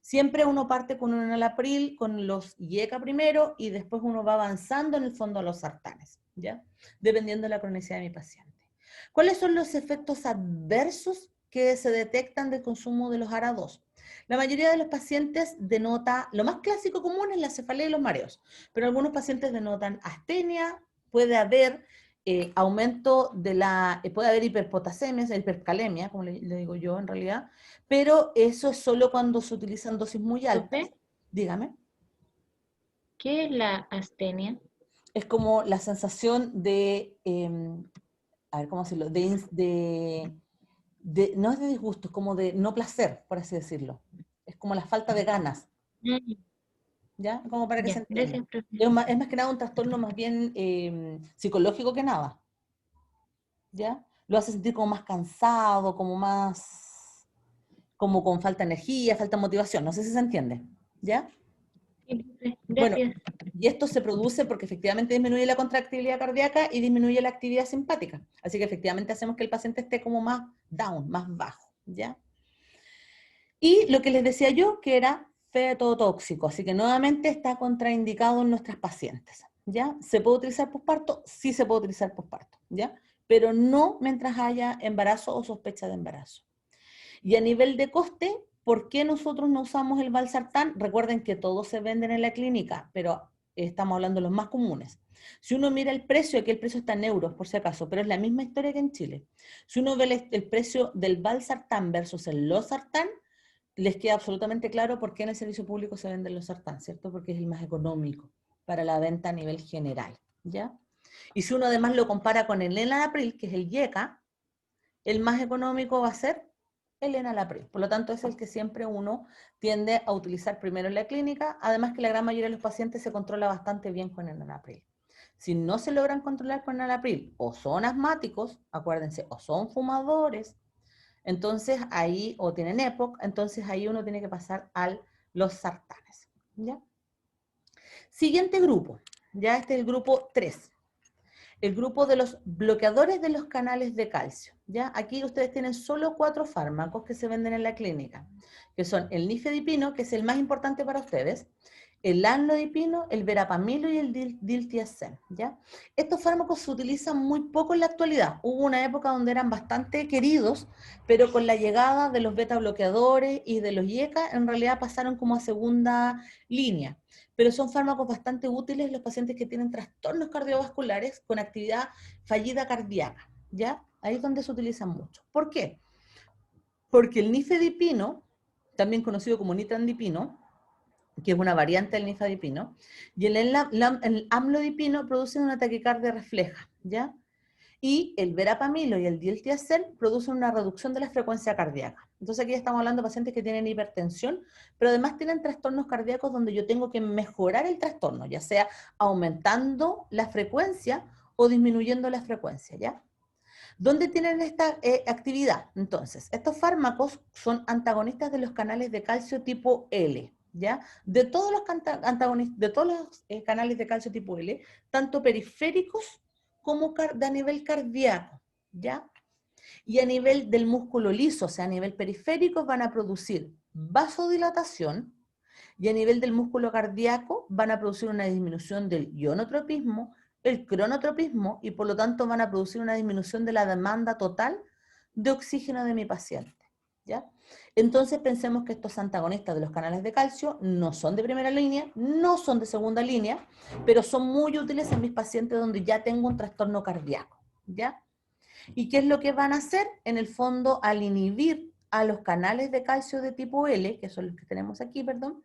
Siempre uno parte con un enalapril, con los IECA primero, y después uno va avanzando en el fondo a los sartanes, ¿ya? Dependiendo de la cronicidad de mi paciente. ¿Cuáles son los efectos adversos que se detectan del consumo de los ARA2. La mayoría de los pacientes denota, lo más clásico común es la cefalea y los mareos, pero algunos pacientes denotan astenia, puede haber aumento de la, puede haber hiperpotasemia, hipercalemia, como le digo yo en realidad, pero eso es solo cuando se utilizan dosis muy altas. Disculpe, Dígame. ¿qué es la astenia? Es como la sensación de, a ver, ¿cómo decirlo? No es de disgusto, es como de no placer, por así decirlo. Es como la falta de ganas, Mm, ¿ya? Como para que se ya, entienda. gracias, profe. Es más que nada un trastorno más bien psicológico que nada, ¿ya? Lo hace sentir como más cansado, como más, como con falta de energía, falta de motivación, no sé si se entiende, ¿ya? Sí, profe, Bueno, gracias. y esto se produce porque efectivamente disminuye la contractibilidad cardíaca y disminuye la actividad simpática. Así que efectivamente hacemos que el paciente esté como más down, más bajo, ¿ya? Y lo que les decía yo, que era fetotóxico, así que nuevamente está contraindicado en nuestras pacientes, ¿ya? ¿Se puede utilizar posparto? Sí se puede utilizar posparto, ¿ya? Pero no mientras haya embarazo o sospecha de embarazo. Y a nivel de coste, ¿por qué nosotros no usamos el valsartán? Recuerden que todos se venden en la clínica, pero estamos hablando de los más comunes. Si uno mira el precio, aquí el precio está en euros, por si acaso, pero es la misma historia que en Chile. Si uno ve el precio del valsartán versus el losartán, les queda absolutamente claro por qué en el servicio público se venden los sartán, ¿cierto? Porque es el más económico para la venta a nivel general, ¿ya? Y si uno además lo compara con el enalapril, que es el YECA, el más económico va a ser el enalapril. Por lo tanto, es el que siempre uno tiende a utilizar primero en la clínica, además que la gran mayoría de los pacientes se controla bastante bien con el enalapril. Si no se logran controlar con enalapril, o son asmáticos, acuérdense, o son fumadores, entonces ahí, o tienen EPOC, entonces ahí uno tiene que pasar a los sartanes, ¿ya? Siguiente grupo, ya este es el grupo 3, el grupo de los bloqueadores de los canales de calcio, ¿ya? Aquí ustedes tienen solo 4 fármacos que se venden en la clínica, que son el nifedipino, que es el más importante para ustedes, el amlodipino, el verapamilo y el diltiazem, ¿ya? Estos fármacos se utilizan muy poco en la actualidad. Hubo una época donde eran bastante queridos, pero con la llegada de los beta bloqueadores y de los IECA, en realidad pasaron como a segunda línea. Pero son fármacos bastante útiles en los pacientes que tienen trastornos cardiovasculares con actividad fallida cardíaca, ¿ya? Ahí es donde se utilizan mucho. ¿Por qué? Porque el nifedipino, también conocido como nitrandipino, que es una variante del nifadipino, y el amlodipino producen una taquicardia refleja, ¿ya? Y el verapamilo y el diltiazem producen una reducción de la frecuencia cardíaca. Entonces aquí estamos hablando de pacientes que tienen hipertensión, pero además tienen trastornos cardíacos donde yo tengo que mejorar el trastorno, ya sea aumentando la frecuencia o disminuyendo la frecuencia, ¿ya? ¿Dónde tienen esta actividad? Entonces, estos fármacos son antagonistas de los canales de calcio tipo L, ¿ya? De todos los antagonistas, de todos los canales de calcio tipo L, tanto periféricos como a nivel cardíaco, ¿ya? Y a nivel del músculo liso, o sea, a nivel periférico, van a producir vasodilatación, y a nivel del músculo cardíaco van a producir una disminución del ionotropismo, el cronotropismo, y por lo tanto van a producir una disminución de la demanda total de oxígeno de mi paciente, ¿ya? Entonces pensemos que estos antagonistas de los canales de calcio no son de primera línea, no son de segunda línea, pero son muy útiles en mis pacientes donde ya tengo un trastorno cardíaco, ¿ya? ¿Y qué es lo que van a hacer? En el fondo, al inhibir a los canales de calcio de tipo L, que son los que tenemos aquí, perdón,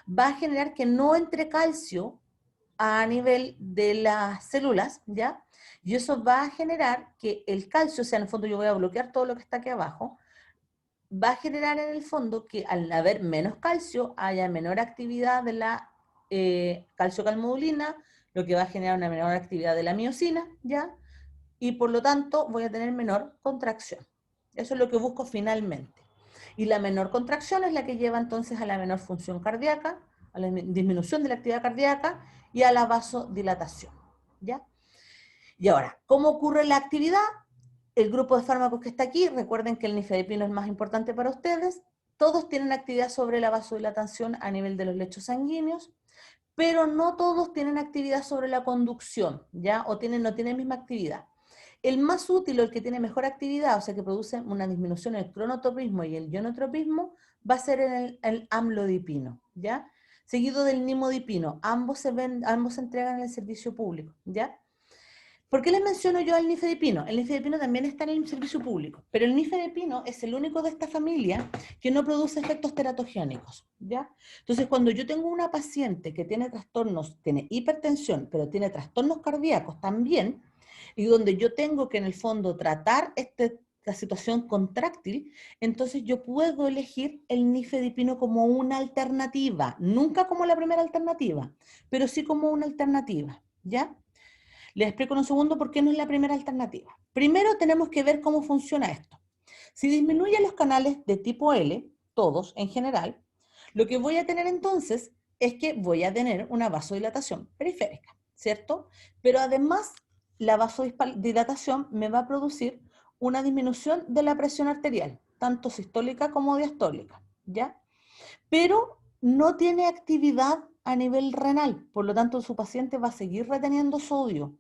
va a generar que no entre calcio a nivel de las células, ¿ya? Y eso va a generar que el calcio, o sea, en el fondo yo voy a bloquear todo lo que está aquí abajo, va a generar en el fondo que al haber menos calcio, haya menor actividad de la calciocalmodulina, lo que va a generar una menor actividad de la miosina, ¿ya? Y por lo tanto voy a tener menor contracción. Eso es lo que busco finalmente. Y la menor contracción es la que lleva entonces a la menor función cardíaca, a la disminución de la actividad cardíaca y a la vasodilatación, ¿ya? Y ahora, ¿cómo ocurre la actividad? El grupo de fármacos que está aquí, recuerden que el nifedipino es más importante para ustedes, todos tienen actividad sobre la vasodilatación a nivel de los lechos sanguíneos, pero no todos tienen actividad sobre la conducción, ¿ya? O no tienen misma actividad. El más útil o el que tiene mejor actividad, o sea que produce una disminución en el cronotropismo y el ionotropismo, va a ser el amlodipino, ¿ya? Seguido del nimodipino. Ambos se entregan en el servicio público, ¿ya? ¿Por qué les menciono yo al nifedipino? El nifedipino también está en el servicio público, pero el nifedipino es el único de esta familia que no produce efectos teratogénicos, ¿ya? Entonces, cuando yo tengo una paciente que tiene trastornos, tiene hipertensión, pero tiene trastornos cardíacos también, y donde yo tengo que en el fondo tratar la situación contráctil, entonces yo puedo elegir el nifedipino como una alternativa, nunca como la primera alternativa, pero sí como una alternativa, ¿ya? Les explico en un segundo por qué no es la primera alternativa. Primero tenemos que ver cómo funciona esto. Si disminuye los canales de tipo L, todos en general, lo que voy a tener entonces es que voy a tener una vasodilatación periférica, ¿cierto? Pero además la vasodilatación me va a producir una disminución de la presión arterial, tanto sistólica como diastólica, ¿ya? Pero no tiene actividad a nivel renal, por lo tanto su paciente va a seguir reteniendo sodio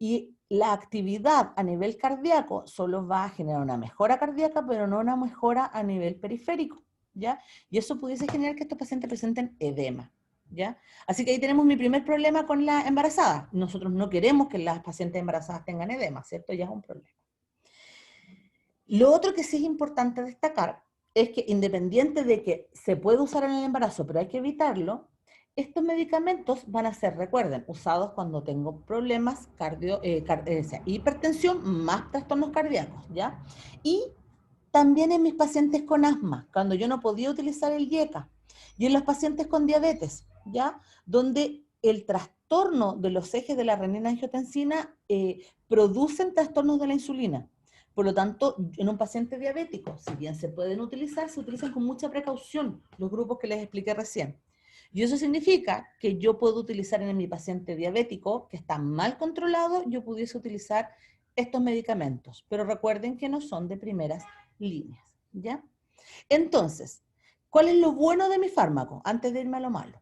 y la actividad a nivel cardíaco solo va a generar una mejora cardíaca, pero no una mejora a nivel periférico, ¿ya? Y eso pudiese generar que estos pacientes presenten edema, ¿ya? Así que ahí tenemos mi primer problema con la embarazada. Nosotros no queremos que las pacientes embarazadas tengan edema, ¿cierto? Ya es un problema. Lo otro que sí es importante destacar es que independiente de que se puede usar en el embarazo, pero hay que evitarlo, estos medicamentos van a ser, recuerden, usados cuando tengo problemas hipertensión más trastornos cardíacos, ¿ya? Y también en mis pacientes con asma, cuando yo no podía utilizar el IECA, y en los pacientes con diabetes, ¿ya? Donde el trastorno de los ejes de la renina-angiotensina producen trastornos de la insulina. Por lo tanto, en un paciente diabético, si bien se pueden utilizar, se utilizan con mucha precaución los grupos que les expliqué recién. Y eso significa que yo puedo utilizar en mi paciente diabético, que está mal controlado, yo pudiese utilizar estos medicamentos. Pero recuerden que no son de primeras líneas, ¿ya? Entonces, ¿cuál es lo bueno de mi fármaco? Antes de irme a lo malo.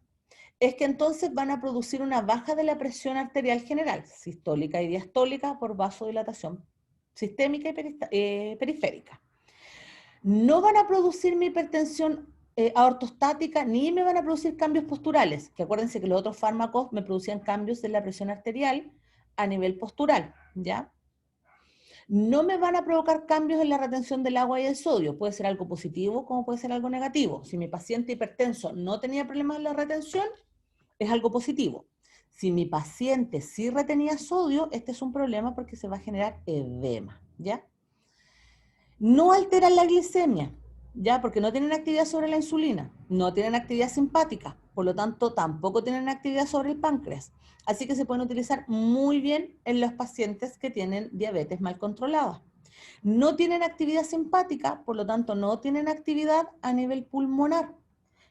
Es que entonces van a producir una baja de la presión arterial general, sistólica y diastólica por vasodilatación sistémica y periférica. No van a producir mi hipertensión aortostática ni me van a producir cambios posturales, que acuérdense que los otros fármacos me producían cambios de la presión arterial a nivel postural, ¿ya? No me van a provocar cambios en la retención del agua y el sodio. Puede ser algo positivo como puede ser algo negativo. Si mi paciente hipertenso no tenía problemas en la retención, es algo positivo. Si mi paciente sí retenía sodio, este es un problema porque se va a generar edema, ¿ya? No alteran la glicemia, ¿ya? Porque no tienen actividad sobre la insulina, no tienen actividad simpática, por lo tanto tampoco tienen actividad sobre el páncreas. Así que se pueden utilizar muy bien en los pacientes que tienen diabetes mal controlada. No tienen actividad simpática, por lo tanto no tienen actividad a nivel pulmonar.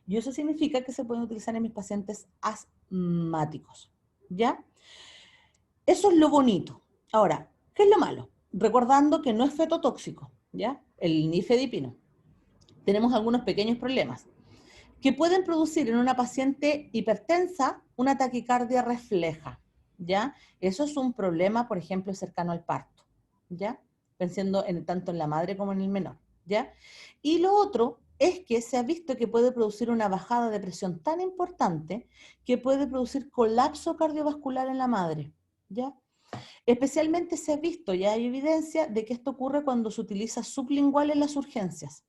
Y eso significa que se pueden utilizar en mis pacientes asmáticos, ¿ya? Eso es lo bonito. Ahora, ¿qué es lo malo? Recordando que no es fetotóxico, ¿ya? El nifedipino. Tenemos algunos pequeños problemas que pueden producir en una paciente hipertensa una taquicardia refleja, ¿ya? Eso es un problema, por ejemplo, cercano al parto, ¿ya? Pensando tanto en la madre como en el menor, ¿ya? Y lo otro es que se ha visto que puede producir una bajada de presión tan importante que puede producir colapso cardiovascular en la madre, ¿ya? Especialmente se ha visto, ya hay evidencia de que esto ocurre cuando se utiliza sublingual en las urgencias.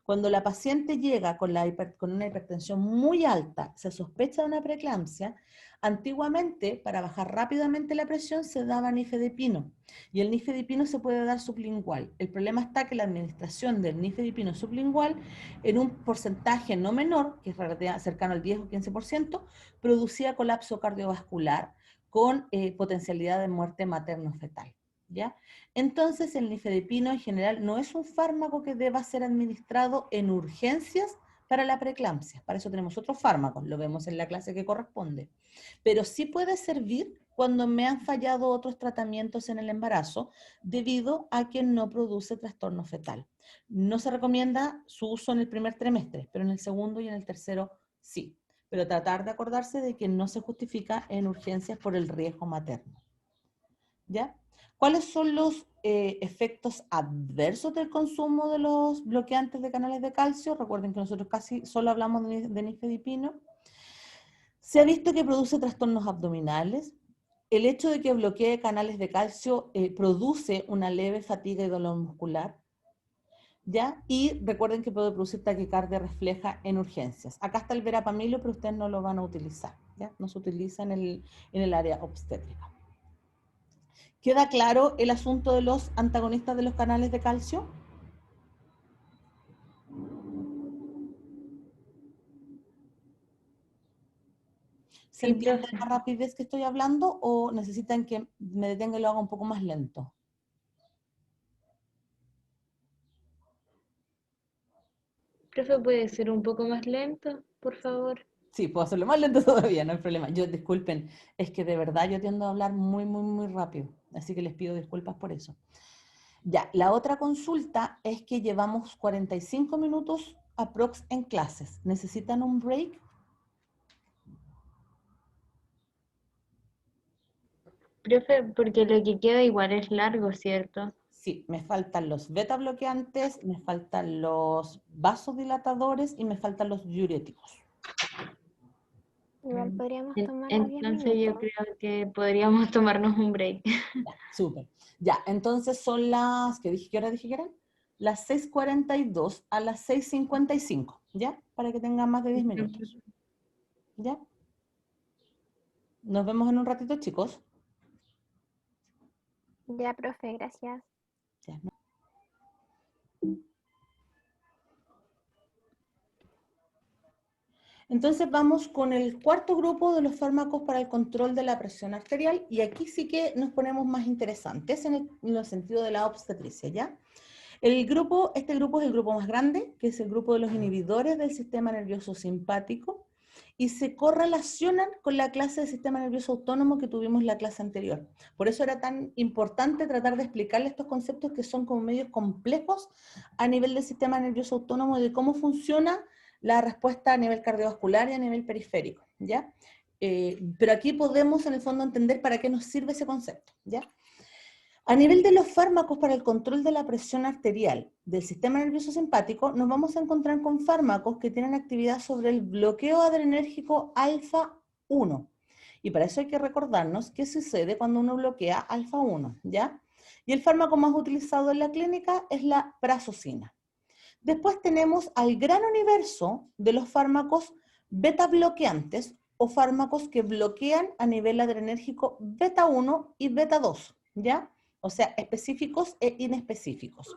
Cuando la paciente llega con una hipertensión muy alta, se sospecha de una preeclampsia, antiguamente, para bajar rápidamente la presión, se daba nifedipino. Y el nifedipino se puede dar sublingual. El problema está que la administración del nifedipino sublingual, en un porcentaje no menor, que es cercano al 10 o 15%, producía colapso cardiovascular con potencialidad de muerte materno-fetal, ¿ya? Entonces, el nifedipino en general no es un fármaco que deba ser administrado en urgencias para la preeclampsia. Para eso tenemos otros fármacos, lo vemos en la clase que corresponde. Pero sí puede servir cuando me han fallado otros tratamientos en el embarazo debido a que no produce trastorno fetal. No se recomienda su uso en el primer trimestre, pero en el segundo y en el tercero sí. Pero tratar de acordarse de que no se justifica en urgencias por el riesgo materno. ¿ya? ¿Cuáles son los efectos adversos del consumo de los bloqueantes de canales de calcio? Recuerden que nosotros casi solo hablamos de nifedipino. Se ha visto que produce trastornos abdominales. El hecho de que bloquee canales de calcio produce una leve fatiga y dolor muscular, ¿ya? Y recuerden que puede producir taquicardia refleja en urgencias. Acá está el verapamilo, pero ustedes no lo van a utilizar, ¿ya? No se utiliza en el área obstétrica. ¿Queda claro el asunto de los antagonistas de los canales de calcio? ¿Se Sí, entiende profe. la rapidez que estoy hablando o necesitan que me detenga y lo haga un poco más lento? Profe, ¿puede ser un poco más lento, por favor? Sí, puedo hacerlo más lento todavía, no hay problema. Yo, disculpen, es que de verdad yo tiendo a hablar muy, muy, muy rápido, así que les pido disculpas por eso. Ya, la otra consulta es que llevamos 45 minutos aprox en clases. ¿Necesitan un break? Profe, porque lo que queda igual es largo, ¿cierto? Sí, me faltan los beta bloqueantes, me faltan los vasodilatadores y me faltan los diuréticos. Igual Mm. podríamos tomarnos 10 Entonces yo minutos. creo que podríamos tomarnos un break. Ya, súper. Ya, entonces son las, ¿qué hora dije que eran? Las 6:42 a las 6:55, ¿ya? Para que tengan más de 10 minutos, ¿ya? Nos vemos en un ratito, chicos. Ya, profe, gracias. Ya, ¿no? Entonces vamos con el cuarto grupo de los fármacos para el control de la presión arterial y aquí sí que nos ponemos más interesantes en el sentido de la obstetricia, ¿ya? Este grupo es el grupo más grande, que es el grupo de los inhibidores del sistema nervioso simpático y se correlacionan con la clase de sistema nervioso autónomo que tuvimos en la clase anterior. Por eso era tan importante tratar de explicarle estos conceptos que son como medios complejos a nivel del sistema nervioso autónomo, de cómo funciona la respuesta a nivel cardiovascular y a nivel periférico, ¿ya? Pero aquí podemos en el fondo entender para qué nos sirve ese concepto, ¿ya? A nivel de los fármacos para el control de la presión arterial del sistema nervioso simpático, nos vamos a encontrar con fármacos que tienen actividad sobre el bloqueo adrenérgico alfa 1. Y para eso hay que recordarnos qué sucede cuando uno bloquea alfa 1, ¿ya? Y el fármaco más utilizado en la clínica es la prazosina. Después tenemos al gran universo de los fármacos beta bloqueantes o fármacos que bloquean a nivel adrenérgico beta 1 y beta 2, ¿ya? O sea, específicos e inespecíficos.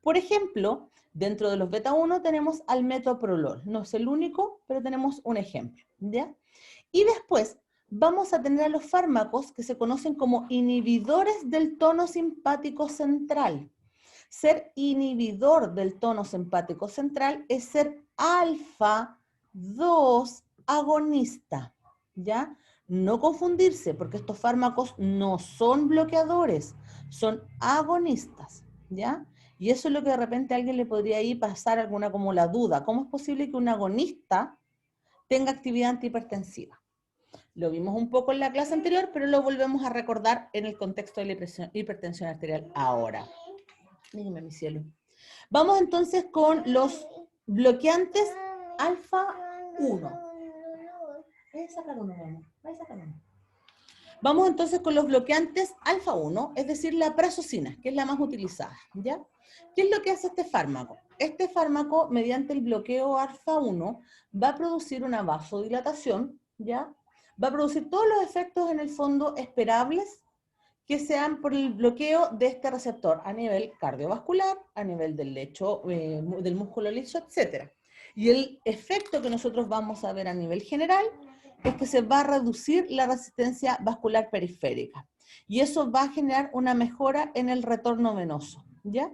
Por ejemplo, dentro de los beta 1 tenemos al metoprolol. No es el único, pero tenemos un ejemplo, ¿ya? Y después vamos a tener a los fármacos que se conocen como inhibidores del tono simpático central. Ser inhibidor del tono simpático central es ser alfa 2 agonista, ¿ya? No confundirse, porque estos fármacos no son bloqueadores, son agonistas, ¿ya? Y eso es lo que de repente a alguien le podría ahí pasar alguna como la duda. ¿Cómo es posible que un agonista tenga actividad antihipertensiva? Lo vimos un poco en la clase anterior, pero lo volvemos a recordar en el contexto de la hipertensión arterial ahora. Dígame, mi cielo. Vamos entonces con los bloqueantes alfa 1. Vamos entonces con los bloqueantes alfa 1, es decir, la prazosina, que es la más utilizada, ¿ya? ¿Qué es lo que hace este fármaco? Este fármaco, mediante el bloqueo alfa 1, va a producir una vasodilatación, ¿ya? Va a producir todos los efectos en el fondo esperables que sean por el bloqueo de este receptor a nivel cardiovascular, a nivel del lecho, del músculo liso, etc. Y el efecto que nosotros vamos a ver a nivel general es que se va a reducir la resistencia vascular periférica. Y eso va a generar una mejora en el retorno venoso, ¿ya?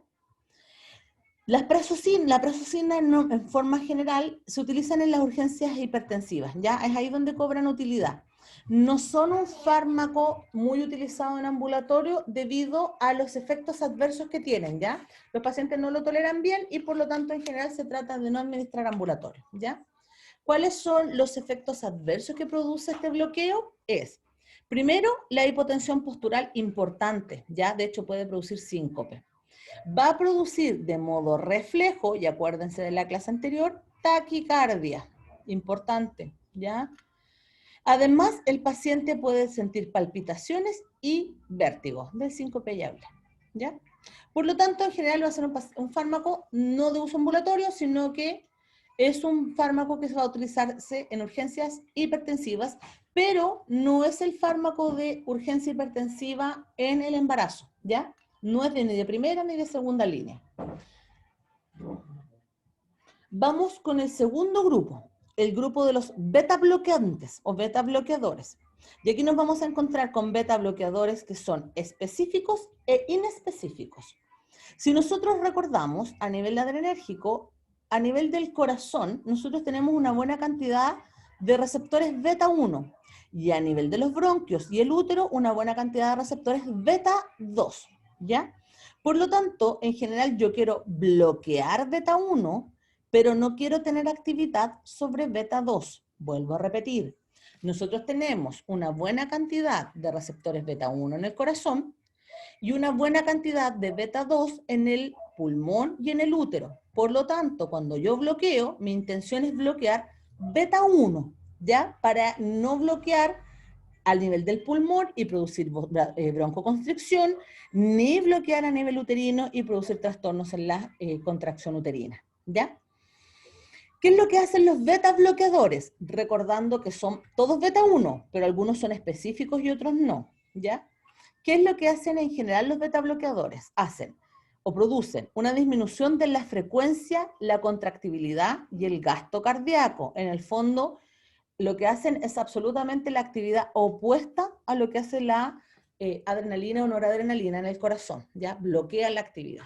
La prazosina en forma general se utilizan en las urgencias hipertensivas, ¿ya? Es ahí donde cobran utilidad. No son un fármaco muy utilizado en ambulatorio debido a los efectos adversos que tienen, ¿ya? Los pacientes no lo toleran bien y por lo tanto en general se trata de no administrar ambulatorio, ¿ya? ¿Cuáles son los efectos adversos que produce este bloqueo? Es Primero, la hipotensión postural importante, ya de hecho puede producir síncope. Va a producir de modo reflejo, y acuérdense de la clase anterior, taquicardia, importante, ¿ya? Además, el paciente puede sentir palpitaciones y vértigo, del síncope ya hablé, ¿ya? Por lo tanto, en general va a ser un fármaco no de uso ambulatorio, sino que es un fármaco que va a utilizarse en urgencias hipertensivas, pero no es el fármaco de urgencia hipertensiva en el embarazo, ¿ya? No es ni de primera ni de segunda línea. Vamos con el segundo grupo, el grupo de los beta bloqueantes o beta bloqueadores. Y aquí nos vamos a encontrar con beta bloqueadores que son específicos e inespecíficos. Si nosotros recordamos a nivel adrenérgico, a nivel del corazón, nosotros tenemos una buena cantidad de receptores beta 1 y a nivel de los bronquios y el útero una buena cantidad de receptores beta 2, ¿ya? Por lo tanto, en general yo quiero bloquear beta 1, pero no quiero tener actividad sobre beta 2. Vuelvo a repetir, nosotros tenemos una buena cantidad de receptores beta 1 en el corazón y una buena cantidad de beta 2 en el pulmón y en el útero. Por lo tanto, cuando yo bloqueo, mi intención es bloquear beta 1, ¿ya? Para no bloquear al nivel del pulmón y producir broncoconstricción, ni bloquear a nivel uterino y producir trastornos en la contracción uterina, ¿ya? ¿Qué es lo que hacen los beta bloqueadores? Recordando que son todos beta 1, pero algunos son específicos y otros no, ¿ya? ¿Qué es lo que hacen en general los beta bloqueadores? Hacen o producen una disminución de la frecuencia, la contractibilidad y el gasto cardíaco. En el fondo, lo que hacen es absolutamente la actividad opuesta a lo que hace la adrenalina o noradrenalina en el corazón, ¿ya? Bloquea la actividad.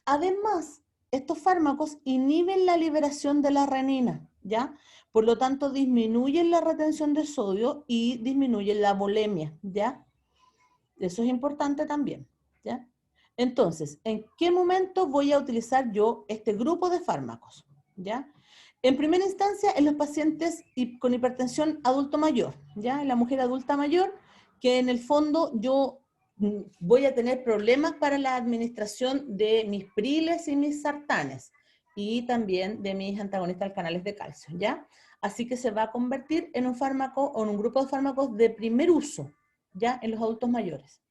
Además, estos fármacos inhiben la liberación de la renina, ¿ya? Por lo tanto, disminuyen la retención de sodio y disminuyen la volemia, ¿ya? Eso es importante también, ¿ya? Entonces, ¿en qué momento voy a utilizar yo este grupo de fármacos? ¿Ya? En primera instancia, en los pacientes con hipertensión adulto mayor, ¿ya? En la mujer adulta mayor, que en el fondo yo voy a tener problemas para la administración de mis priles y mis sartanes, y también de mis antagonistas al canales de calcio, ¿ya? Así que se va a convertir en un fármaco o en un grupo de fármacos de primer uso, ¿ya? En los adultos mayores.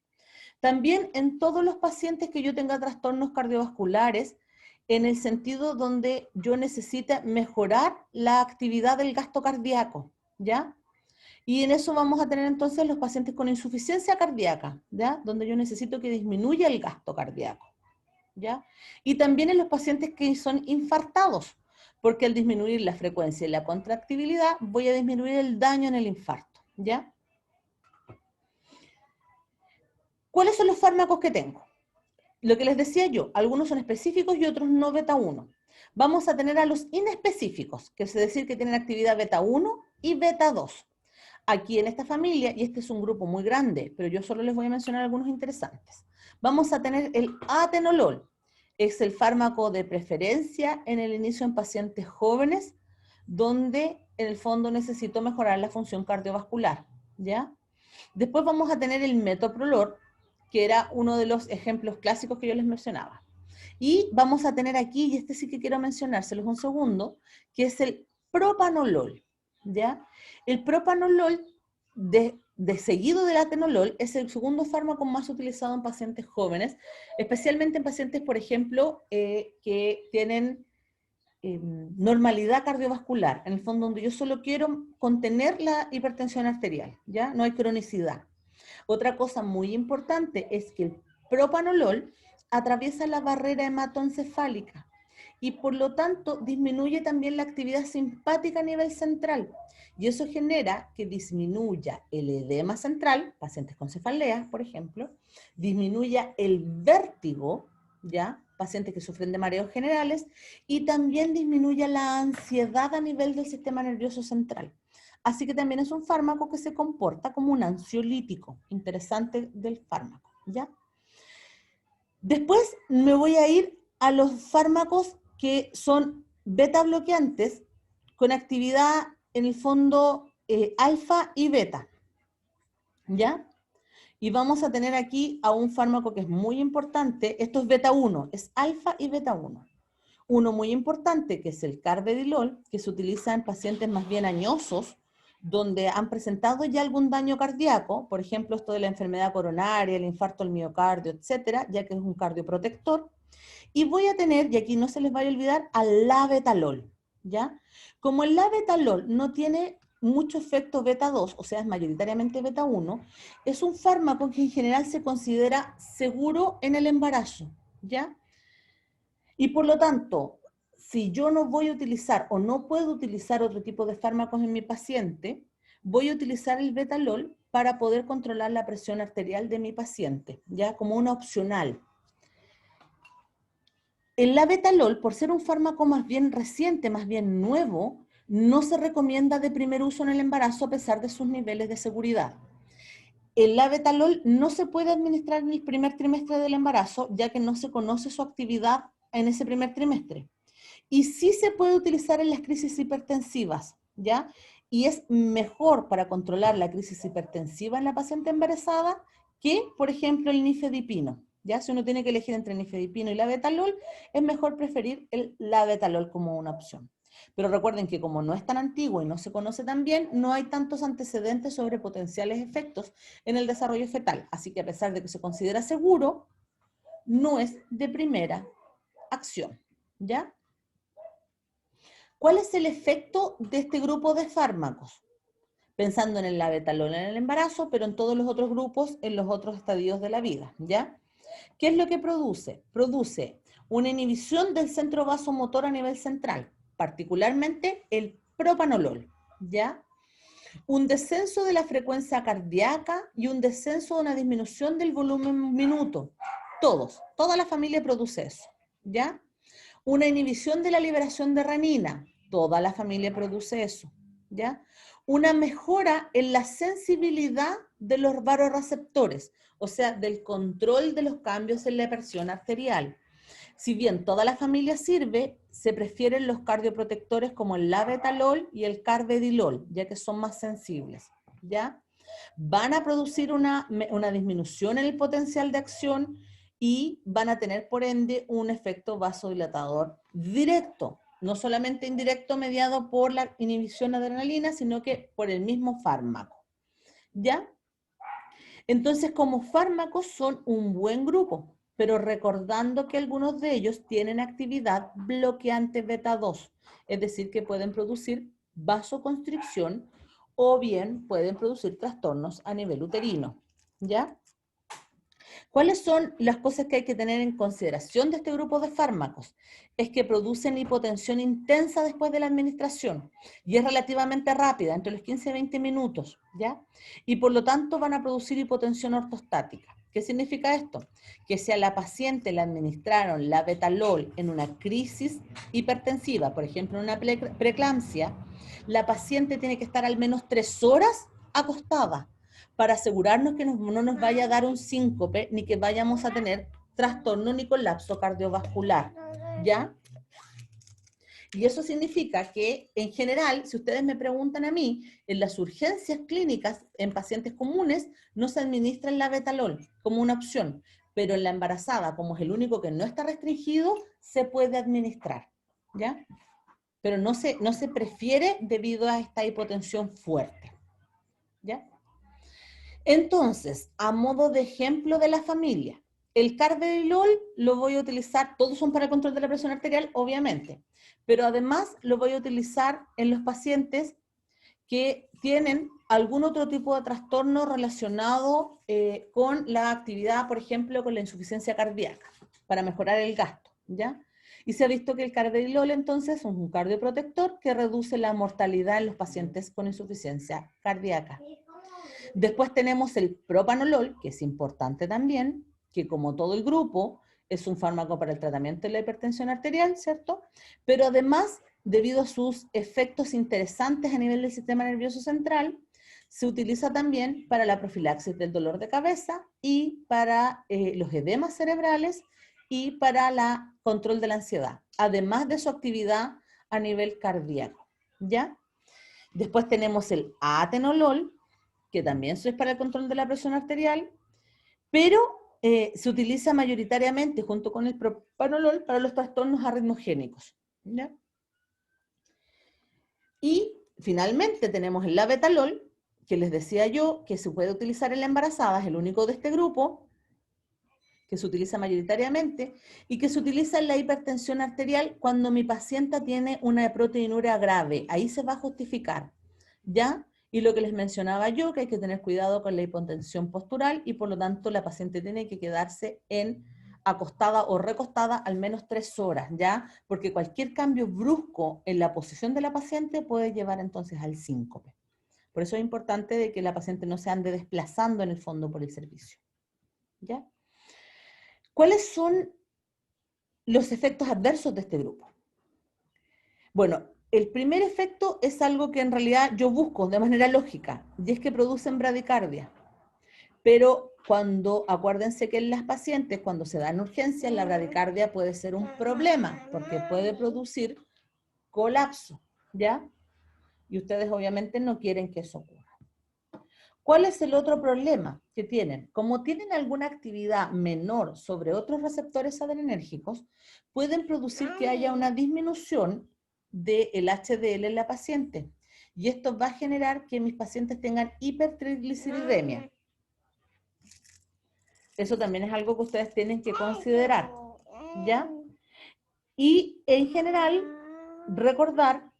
También en todos los pacientes que yo tenga trastornos cardiovasculares, en el sentido donde yo necesite mejorar la actividad del gasto cardíaco, ¿ya? Y en eso vamos a tener entonces los pacientes con insuficiencia cardíaca, ¿ya? Donde yo necesito que disminuya el gasto cardíaco, ¿ya? Y también en los pacientes que son infartados, porque al disminuir la frecuencia y la contractibilidad, voy a disminuir el daño en el infarto, ¿ya? ¿Cuáles son los fármacos que tengo? Lo que les decía yo, algunos son específicos y otros no beta 1. Vamos a tener a los inespecíficos, que es decir que tienen actividad beta 1 y beta 2. Aquí en esta familia, y este es un grupo muy grande, pero yo solo les voy a mencionar algunos interesantes. Vamos a tener el atenolol. Es el fármaco de preferencia en el inicio en pacientes jóvenes, donde en el fondo necesito mejorar la función cardiovascular, ¿ya? Después vamos a tener el metoprolol, que era uno de los ejemplos clásicos que yo les mencionaba. Y vamos a tener aquí, y este sí que quiero mencionárselos un segundo, que es el propanolol, ¿ya? El propanolol, de seguido del atenolol, es el segundo fármaco más utilizado en pacientes jóvenes, especialmente en pacientes, por ejemplo, que tienen normalidad cardiovascular, en el fondo donde yo solo quiero contener la hipertensión arterial, ¿ya? No hay cronicidad. Otra cosa muy importante es que el propanolol atraviesa la barrera hematoencefálica y por lo tanto disminuye también la actividad simpática a nivel central. Y eso genera que disminuya el edema central, pacientes con cefalea, por ejemplo, disminuya el vértigo, ¿ya? Pacientes que sufren de mareos generales, y también disminuya la ansiedad a nivel del sistema nervioso central. Así que también es un fármaco que se comporta como un ansiolítico, interesante del fármaco, ¿ya? Después me voy a ir a los fármacos que son beta bloqueantes con actividad en el fondo alfa y beta, ¿Ya? Y vamos a tener aquí a un fármaco que es muy importante. Esto es beta 1, es alfa y beta 1. Uno muy importante, que es el carvedilol, que se utiliza en pacientes más bien añosos, donde han presentado ya algún daño cardíaco, por ejemplo, esto de la enfermedad coronaria, el infarto al miocardio, etcétera, ya que es un cardioprotector. Y voy a tener, y aquí no se les vaya a olvidar, al labetalol, ¿ya? Como el labetalol no tiene mucho efecto beta 2, o sea, es mayoritariamente beta 1, es un fármaco que en general se considera seguro en el embarazo, ¿ya? Y por lo tanto, si yo no voy a utilizar o no puedo utilizar otro tipo de fármacos en mi paciente, voy a utilizar el betalol para poder controlar la presión arterial de mi paciente, ya como una opcional. El labetalol, por ser un fármaco más bien reciente, más bien nuevo, no se recomienda de primer uso en el embarazo a pesar de sus niveles de seguridad. El labetalol no se puede administrar en el primer trimestre del embarazo, ya que no se conoce su actividad en ese primer trimestre. Y sí se puede utilizar en las crisis hipertensivas, ¿ya? Y es mejor para controlar la crisis hipertensiva en la paciente embarazada que, por ejemplo, el nifedipino, ¿ya? Si uno tiene que elegir entre nifedipino y labetalol, es mejor preferir el labetalol como una opción. Pero recuerden que como no es tan antiguo y no se conoce tan bien, no hay tantos antecedentes sobre potenciales efectos en el desarrollo fetal. Así que a pesar de que se considera seguro, no es de primera acción, ¿ya? ¿Cuál es el efecto de este grupo de fármacos? Pensando en el labetalol en el embarazo, pero en todos los otros grupos, en los otros estadios de la vida, ¿ya? ¿Qué es lo que produce? Produce una inhibición del centro vasomotor a nivel central, particularmente el propanolol, ¿ya? Un descenso de la frecuencia cardíaca y un descenso de una disminución del volumen minuto. Toda la familia produce eso, ¿ya? Una inhibición de la liberación de renina. Toda la familia produce eso, ¿ya? Una mejora en la sensibilidad de los vasoreceptores, o sea, del control de los cambios en la presión arterial. Si bien toda la familia sirve, se prefieren los cardioprotectores como el labetalol y el carvedilol, ya que son más sensibles, ¿ya? Van a producir una disminución en el potencial de acción y van a tener, por ende, un efecto vasodilatador directo, no solamente indirecto mediado por la inhibición de adrenalina, sino que por el mismo fármaco, ¿ya? Entonces, como fármacos son un buen grupo, pero recordando que algunos de ellos tienen actividad bloqueante beta 2, es decir, que pueden producir vasoconstricción o bien pueden producir trastornos a nivel uterino, ¿ya? ¿Cuáles son las cosas que hay que tener en consideración de este grupo de fármacos? Es que producen hipotensión intensa después de la administración y es relativamente rápida, entre los 15 y 20 minutos, ¿ya? Y por lo tanto van a producir hipotensión ortostática. ¿Qué significa esto? Que si a la paciente le administraron labetalol en una crisis hipertensiva, por ejemplo en una preeclampsia, la paciente tiene que estar al menos 3 horas acostada para asegurarnos que no nos vaya a dar un síncope ni que vayamos a tener trastorno ni colapso cardiovascular, ¿ya? Y eso significa que, en general, si ustedes me preguntan a mí, en las urgencias clínicas, en pacientes comunes, no se administra el labetalol como una opción, pero en la embarazada, como es el único que no está restringido, se puede administrar, ¿ya? Pero no se prefiere debido a esta hipotensión fuerte, ¿ya? Entonces, a modo de ejemplo de la familia, el carvedilol lo voy a utilizar, todos son para el control de la presión arterial, obviamente, pero además lo voy a utilizar en los pacientes que tienen algún otro tipo de trastorno relacionado con la actividad, por ejemplo, con la insuficiencia cardíaca, para mejorar el gasto, ¿ya? Y se ha visto que el carvedilol entonces es un cardioprotector que reduce la mortalidad en los pacientes con insuficiencia cardíaca. Después tenemos el propanolol, que es importante también, que como todo el grupo es un fármaco para el tratamiento de la hipertensión arterial, ¿cierto? Pero además, debido a sus efectos interesantes a nivel del sistema nervioso central, se utiliza también para la profilaxis del dolor de cabeza y para los edemas cerebrales y para el control de la ansiedad, además de su actividad a nivel cardíaco, ¿ya? Después tenemos el atenolol, que también es para el control de la presión arterial, pero se utiliza mayoritariamente junto con el propanolol para los trastornos arritmogénicos, ¿ya? Y finalmente tenemos el labetalol, que les decía yo que se puede utilizar en la embarazada, es el único de este grupo que se utiliza mayoritariamente y que se utiliza en la hipertensión arterial cuando mi paciente tiene una proteinuria grave. Ahí se va a justificar, ¿ya? Y lo que les mencionaba yo, que hay que tener cuidado con la hipotensión postural y por lo tanto la paciente tiene que quedarse acostada o recostada al menos 3 horas, ¿ya? Porque cualquier cambio brusco en la posición de la paciente puede llevar entonces al síncope. Por eso es importante de que la paciente no se ande desplazando en el fondo por el servicio, ¿ya? ¿Cuáles son los efectos adversos de este grupo? Bueno, el primer efecto es algo que en realidad yo busco de manera lógica, y es que producen bradicardia. Pero acuérdense que en las pacientes, cuando se dan urgencias, la bradicardia puede ser un problema, porque puede producir colapso, ¿ya? Y ustedes obviamente no quieren que eso ocurra. ¿Cuál es el otro problema que tienen? Como tienen alguna actividad menor sobre otros receptores adrenérgicos, pueden producir que haya una disminución del HDL en la paciente. Y esto va a generar que mis pacientes tengan hipertrigliceridemia. Eso también es algo que ustedes tienen que considerar, ¿ya? Y en general, recordar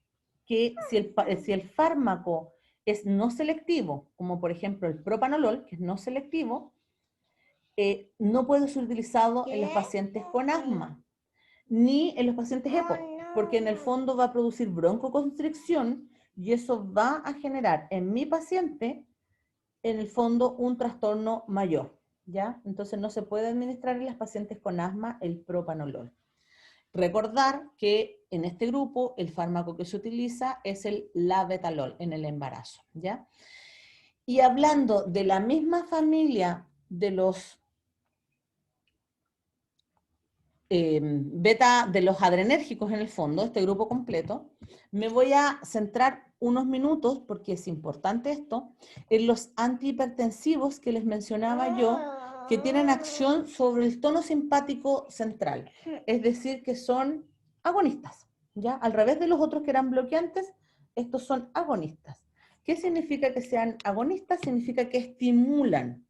que si el fármaco es no selectivo, como por ejemplo el propanolol, que es no selectivo, no puede ser utilizado en los pacientes con asma, ni en los pacientes EPO, porque en el fondo va a producir broncoconstricción y eso va a generar en mi paciente, en el fondo, un trastorno mayor, ¿ya? Entonces no se puede administrar en las pacientes con asma el propanolol. Recordar que en este grupo el fármaco que se utiliza es el labetalol en el embarazo, ¿ya? Y hablando de la misma familia de los de los adrenérgicos en el fondo, este grupo completo, me voy a centrar unos minutos, porque es importante esto, en los antihipertensivos que les mencionaba yo, que tienen acción sobre el tono simpático central, es decir, que son agonistas, ¿ya? Al revés de los otros que eran bloqueantes, estos son agonistas. ¿Qué significa que sean agonistas? Significa que estimulan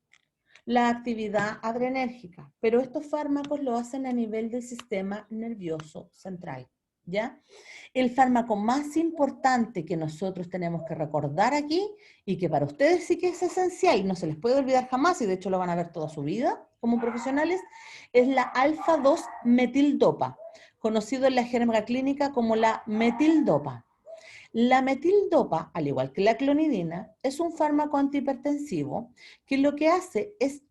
la actividad adrenérgica, pero estos fármacos lo hacen a nivel del sistema nervioso central, ¿ya? El fármaco más importante que nosotros tenemos que recordar aquí, y que para ustedes sí que es esencial, no se les puede olvidar jamás, y de hecho lo van a ver toda su vida como profesionales, es la alfa-2 metildopa, conocido en la jerga clínica como la metildopa. La metildopa, al igual que la clonidina, es un fármaco antihipertensivo que lo que hace es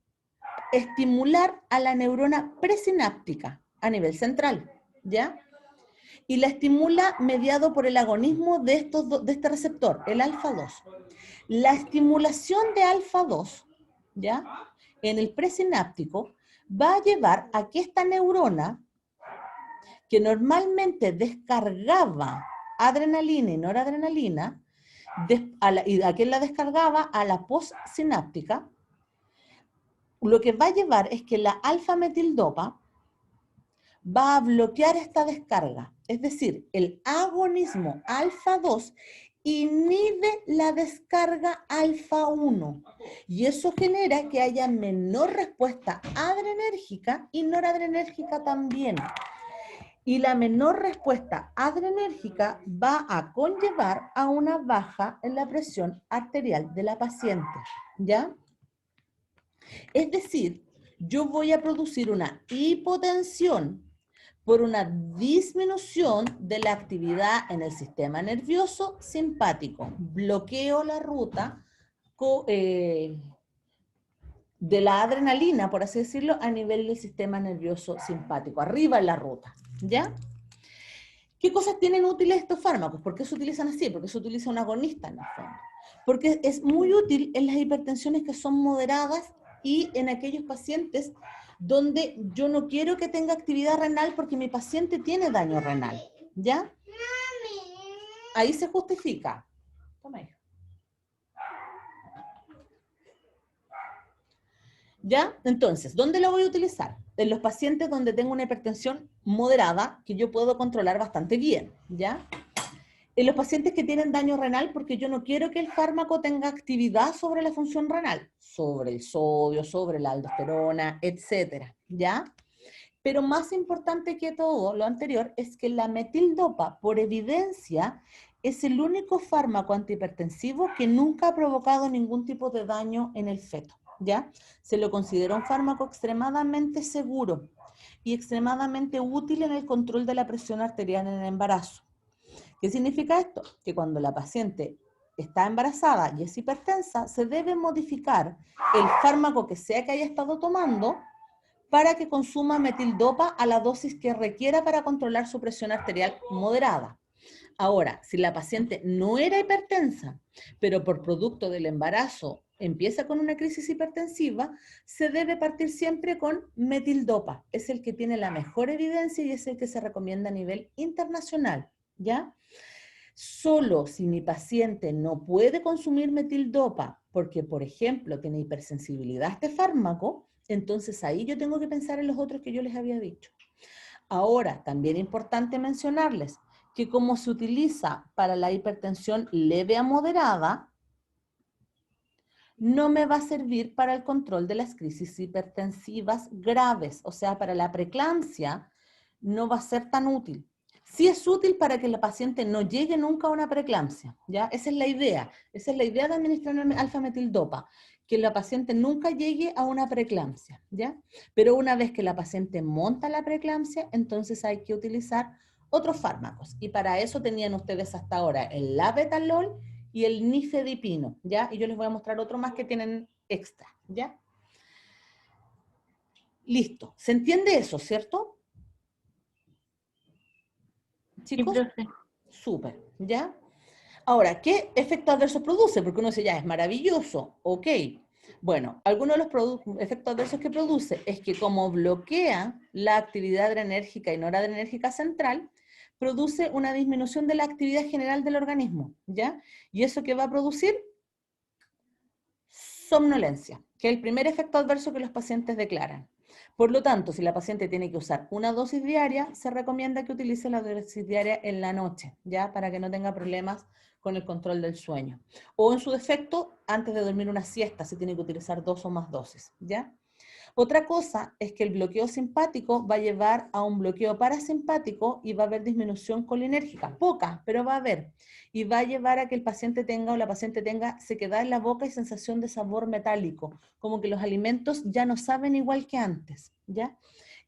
estimular a la neurona presináptica a nivel central, ¿ya? Y la estimula mediado por el agonismo de este receptor, el alfa-2. La estimulación de alfa-2, ¿ya? En el presináptico va a llevar a que esta neurona, que normalmente descargaba adrenalina y noradrenalina, ¿y a quién la descargaba? A la postsináptica. Lo que va a llevar es que la alfa-metildopa va a bloquear esta descarga. Es decir, el agonismo alfa-2 inhibe la descarga alfa-1 y eso genera que haya menor respuesta adrenérgica y noradrenérgica también. Y la menor respuesta adrenérgica va a conllevar a una baja en la presión arterial de la paciente, ¿ya? Es decir, yo voy a producir una hipotensión por una disminución de la actividad en el sistema nervioso simpático. Bloqueo la ruta de la adrenalina, por así decirlo, a nivel del sistema nervioso simpático, arriba en la ruta, ¿ya? ¿Qué cosas tienen útiles estos fármacos? ¿Por qué se utilizan así? Porque se utiliza un agonista en el fondo. Porque es muy útil en las hipertensiones que son moderadas y en aquellos pacientes donde yo no quiero que tenga actividad renal porque mi paciente tiene daño renal, ¿ya? Ahí se justifica. Toma, hija. ¿Ya? Entonces, ¿dónde lo voy a utilizar? En los pacientes donde tengo una hipertensión moderada, que yo puedo controlar bastante bien, ¿ya? En los pacientes que tienen daño renal, porque yo no quiero que el fármaco tenga actividad sobre la función renal, sobre el sodio, sobre la aldosterona, etcétera, ¿ya? Pero más importante que todo lo anterior es que la metildopa, por evidencia, es el único fármaco antihipertensivo que nunca ha provocado ningún tipo de daño en el feto, ¿ya? Se lo considera un fármaco extremadamente seguro y extremadamente útil en el control de la presión arterial en el embarazo. ¿Qué significa esto? Que cuando la paciente está embarazada y es hipertensa, se debe modificar el fármaco que sea que haya estado tomando para que consuma metildopa a la dosis que requiera para controlar su presión arterial moderada. Ahora, si la paciente no era hipertensa, pero por producto del embarazo empieza con una crisis hipertensiva, se debe partir siempre con metildopa. Es el que tiene la mejor evidencia y es el que se recomienda a nivel internacional, ¿ya? Solo si mi paciente no puede consumir metildopa porque, por ejemplo, tiene hipersensibilidad a este fármaco, entonces ahí yo tengo que pensar en los otros que yo les había dicho. Ahora, también es importante mencionarles que como se utiliza para la hipertensión leve a moderada, no me va a servir para el control de las crisis hipertensivas graves, o sea, para la preeclampsia no va a ser tan útil. Sí es útil para que la paciente no llegue nunca a una preeclampsia, ¿ya? Esa es la idea de administrar alfa-metildopa, que la paciente nunca llegue a una preeclampsia, ¿ya? Pero una vez que la paciente monta la preeclampsia, entonces hay que utilizar otros fármacos, y para eso tenían ustedes hasta ahora el labetalol y el nifedipino, ¿ya? Y yo les voy a mostrar otro más que tienen extra, ¿ya? Listo. ¿Se entiende eso, cierto? Sí, Chicos, profe. súper, ¿ya? Ahora, ¿qué efectos adversos produce? Porque uno dice, ya, es maravilloso, ok. Bueno, algunos de los efectos adversos que produce es que como bloquea la actividad adrenérgica y noradrenérgica central, produce una disminución de la actividad general del organismo, ¿ya? ¿Y eso qué va a producir? Somnolencia, que es el primer efecto adverso que los pacientes declaran. Por lo tanto, si la paciente tiene que usar una dosis diaria, se recomienda que utilice la dosis diaria en la noche, ¿ya? Para que no tenga problemas con el control del sueño. O en su defecto, antes de dormir una siesta, se tiene que utilizar 2 o más dosis, ¿ya? Otra cosa es que el bloqueo simpático va a llevar a un bloqueo parasimpático y va a haber disminución colinérgica, poca, pero va a haber. Y va a llevar a que el paciente tenga o la paciente tenga sequedad en la boca y sensación de sabor metálico, como que los alimentos ya no saben igual que antes, ¿ya?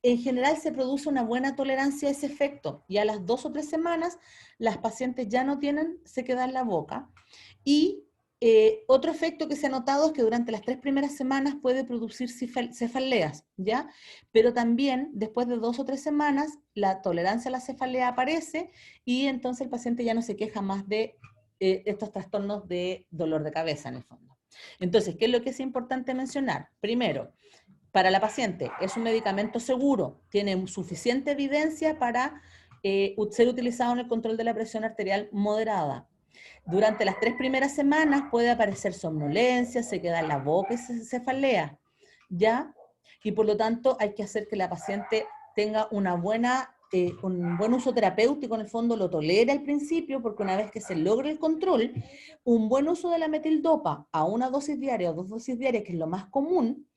En general se produce una buena tolerancia a ese efecto y a las 2 o 3 semanas las pacientes ya no tienen sequedad en la boca. Y otro efecto que se ha notado es que durante las 3 primeras semanas puede producir cefaleas, ¿ya? Pero también después de 2 o 3 semanas la tolerancia a la cefalea aparece y entonces el paciente ya no se queja más de estos trastornos de dolor de cabeza en el fondo. Entonces, ¿qué es lo que es importante mencionar? Primero, para la paciente es un medicamento seguro, tiene suficiente evidencia para ser utilizado en el control de la presión arterial moderada. Durante las 3 primeras semanas puede aparecer somnolencia, sequedad en la boca y cefalea, ¿ya? Y por lo tanto hay que hacer que la paciente tenga un buen uso terapéutico, en el fondo lo tolere al principio, porque una vez que se logre el control, un buen uso de la metildopa a una dosis diaria o 2 dosis diarias, que es lo más común,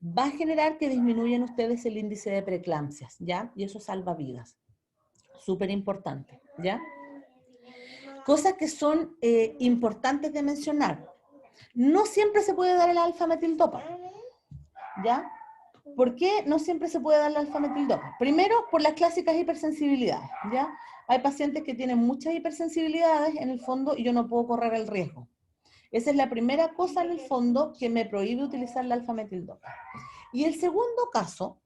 va a generar que disminuyan ustedes el índice de preeclampsias, ¿ya? Y eso salva vidas. Súper importante, ¿ya? Cosas que son importantes de mencionar. No siempre se puede dar el alfa-metildopa, ¿ya? ¿Por qué no siempre se puede dar el alfa-metildopa? Primero, por las clásicas hipersensibilidades, ¿ya? Hay pacientes que tienen muchas hipersensibilidades en el fondo y yo no puedo correr el riesgo. Esa es la primera cosa en el fondo que me prohíbe utilizar la alfa-metildopa. Y el segundo caso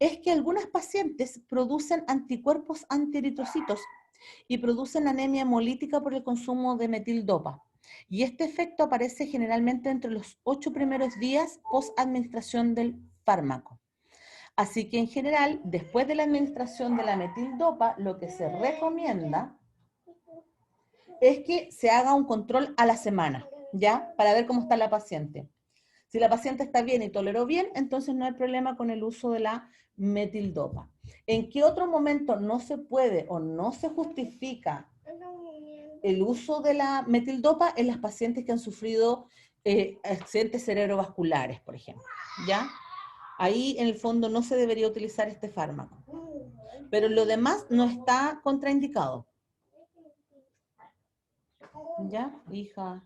es que algunas pacientes producen anticuerpos antieritrocitos y producen anemia hemolítica por el consumo de metildopa. Y este efecto aparece generalmente entre los 8 primeros días post-administración del fármaco. Así que en general, después de la administración de la metildopa, lo que se recomienda es que se haga un control a la semana, ¿ya? Para ver cómo está la paciente. Si la paciente está bien y toleró bien, entonces no hay problema con el uso de la metildopa. ¿En qué otro momento no se puede o no se justifica el uso de la metildopa? En las pacientes que han sufrido accidentes cerebrovasculares, por ejemplo, ¿ya? Ahí en el fondo no se debería utilizar este fármaco. Pero lo demás no está contraindicado. ¿Ya, hija?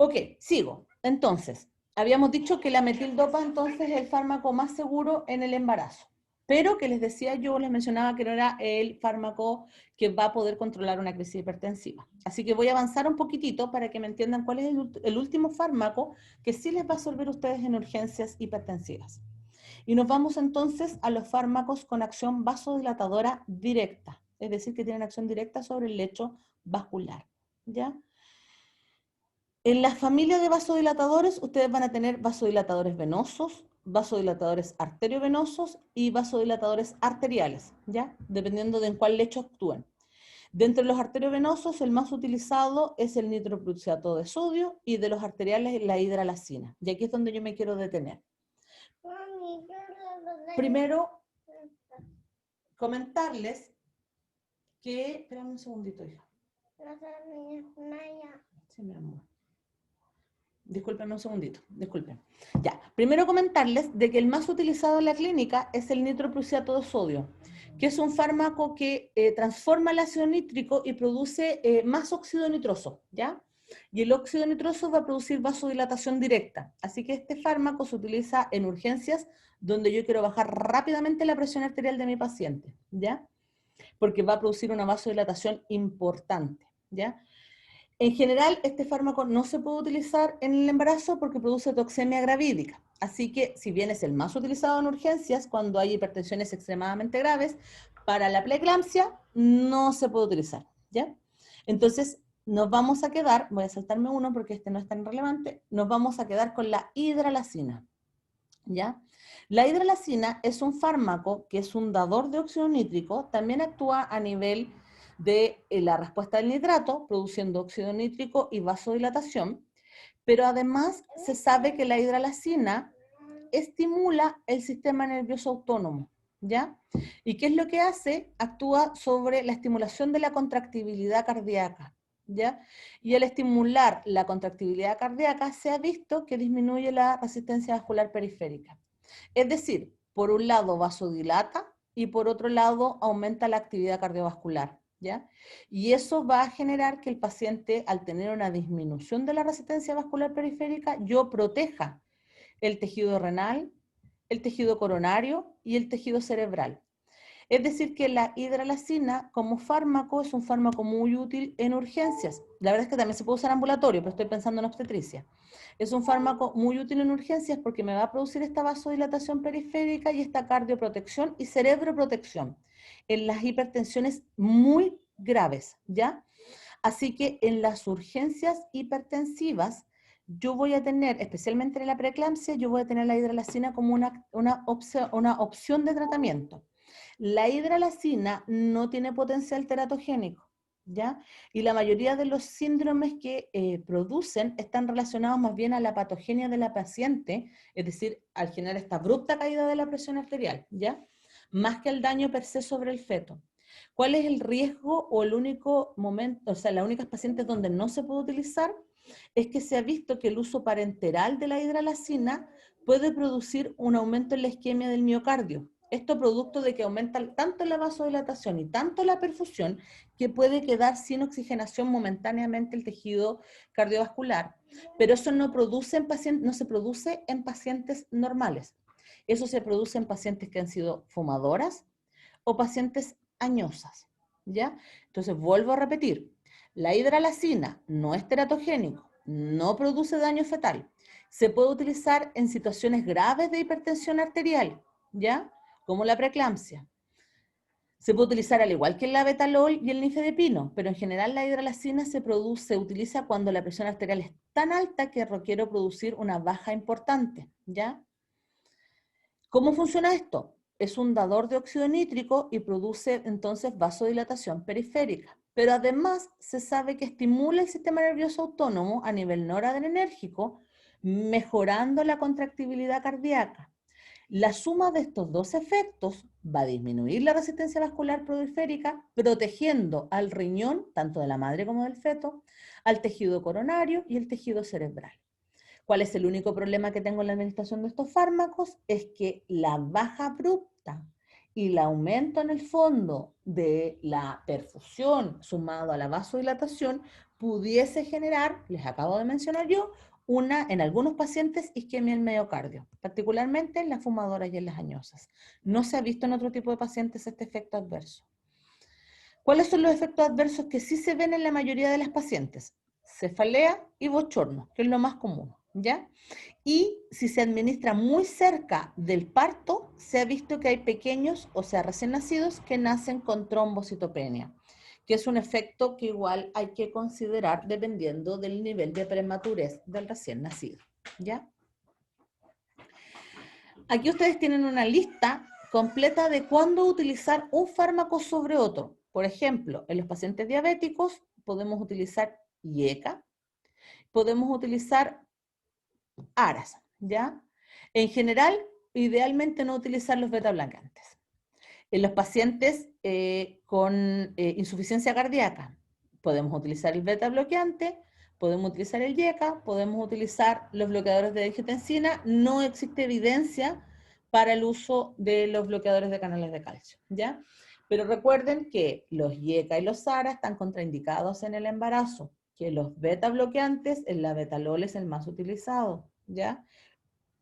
Ok, sigo. Entonces, habíamos dicho que la metildopa entonces es el fármaco más seguro en el embarazo. Pero que les decía yo, les mencionaba que no era el fármaco que va a poder controlar una crisis hipertensiva. Así que voy a avanzar un poquitito para que me entiendan cuál es el último fármaco que sí les va a servir a ustedes en urgencias hipertensivas. Y nos vamos entonces a los fármacos con acción vasodilatadora directa, es decir, que tienen acción directa sobre el lecho vascular, ¿ya? En la familia de vasodilatadores, ustedes van a tener vasodilatadores venosos, vasodilatadores arteriovenosos y vasodilatadores arteriales, ¿ya? Dependiendo de en cuál lecho actúen. Dentro de los arteriovenosos, el más utilizado es el nitroprusiato de sodio y de los arteriales la hidralacina. Y aquí es donde yo me quiero detener. Primero, comentarles que... Espérame un segundito, hija. Sí, mi amor. Disculpen un segundito, disculpen. Ya, primero comentarles de que el más utilizado en la clínica es el nitroprusiato de sodio, que es un fármaco que transforma el ácido nítrico y produce más óxido nitroso, ¿ya? Y el óxido nitroso va a producir vasodilatación directa. Así que este fármaco se utiliza en urgencias donde yo quiero bajar rápidamente la presión arterial de mi paciente, ¿ya? Porque va a producir una vasodilatación importante, ¿ya? En general, este fármaco no se puede utilizar en el embarazo porque produce toxemia gravídica. Así que, si bien es el más utilizado en urgencias, cuando hay hipertensiones extremadamente graves, para la preeclampsia no se puede utilizar, ¿ya? Entonces, nos vamos a quedar, voy a saltarme uno porque este no es tan relevante, nos vamos a quedar con la hidralacina, ¿ya? La hidralacina es un fármaco que es un dador de óxido nítrico, también actúa a nivel de la respuesta del nitrato, produciendo óxido nítrico y vasodilatación, pero además se sabe que la hidralacina estimula el sistema nervioso autónomo, ¿ya? ¿Y qué es lo que hace? Actúa sobre la estimulación de la contractibilidad cardíaca, ¿ya? Y al estimular la contractibilidad cardíaca se ha visto que disminuye la resistencia vascular periférica. Es decir, por un lado vasodilata y por otro lado aumenta la actividad cardiovascular, ¿ya? Y eso va a generar que el paciente, al tener una disminución de la resistencia vascular periférica, yo proteja el tejido renal, el tejido coronario y el tejido cerebral. Es decir, que la hidralacina como fármaco es un fármaco muy útil en urgencias. La verdad es que también se puede usar ambulatorio, pero estoy pensando en obstetricia. Es un fármaco muy útil en urgencias porque me va a producir esta vasodilatación periférica y esta cardioprotección y cerebroprotección en las hipertensiones muy graves, ¿ya? Así que en las urgencias hipertensivas, yo voy a tener, especialmente en la preeclampsia, yo voy a tener la hidralacina como una opción de tratamiento. La hidralacina no tiene potencial teratogénico, ¿ya? Y la mayoría de los síndromes que producen están relacionados más bien a la patogenia de la paciente, es decir, al generar esta abrupta caída de la presión arterial, ¿ya? Más que el daño per se sobre el feto. ¿Cuál es el riesgo o el único momento, o sea, las únicas pacientes donde no se puede utilizar? Es que se ha visto que el uso parenteral de la hidralacina puede producir un aumento en la isquemia del miocardio. Esto producto de que aumenta tanto la vasodilatación y tanto la perfusión que puede quedar sin oxigenación momentáneamente el tejido cardiovascular. Pero eso no se produce en pacientes normales. Eso se produce en pacientes que han sido fumadoras o pacientes añosas, ¿ya? Entonces, vuelvo a repetir, la hidralacina no es teratogénico, no produce daño fetal, se puede utilizar en situaciones graves de hipertensión arterial, ¿ya? Como la preeclampsia. Se puede utilizar al igual que el labetalol y el nifedipino, pero en general la hidralacina se utiliza cuando la presión arterial es tan alta que requiero producir una baja importante, ¿ya? ¿Cómo funciona esto? Es un dador de óxido nítrico y produce entonces vasodilatación periférica, pero además se sabe que estimula el sistema nervioso autónomo a nivel noradrenérgico, mejorando la contractibilidad cardíaca. La suma de estos dos efectos va a disminuir la resistencia vascular periférica, protegiendo al riñón, tanto de la madre como del feto, al tejido coronario y el tejido cerebral. ¿Cuál es el único problema que tengo en la administración de estos fármacos? Es que la baja abrupta y el aumento en el fondo de la perfusión sumado a la vasodilatación pudiese generar, les acabo de mencionar yo, en algunos pacientes isquemia en miocardio, particularmente en las fumadoras y en las añosas. No se ha visto en otro tipo de pacientes este efecto adverso. ¿Cuáles son los efectos adversos que sí se ven en la mayoría de las pacientes? Cefalea y bochorno, que es lo más común, ¿ya? Y si se administra muy cerca del parto, se ha visto que hay pequeños, o sea, recién nacidos, que nacen con trombocitopenia, que es un efecto que igual hay que considerar dependiendo del nivel de prematurez del recién nacido, ¿ya? Aquí ustedes tienen una lista completa de cuándo utilizar un fármaco sobre otro. Por ejemplo, en los pacientes diabéticos podemos utilizar IECA, podemos utilizar ARAS, ¿ya? En general, idealmente no utilizar los beta-bloqueantes. En los pacientes con insuficiencia cardíaca, podemos utilizar el beta-bloqueante, podemos utilizar el IECA, podemos utilizar los bloqueadores de angiotensina. No existe evidencia para el uso de los bloqueadores de canales de calcio, ¿ya? Pero recuerden que los IECA y los ARA están contraindicados en el embarazo, que los beta-bloqueantes, el labetalol es el más utilizado, ¿ya?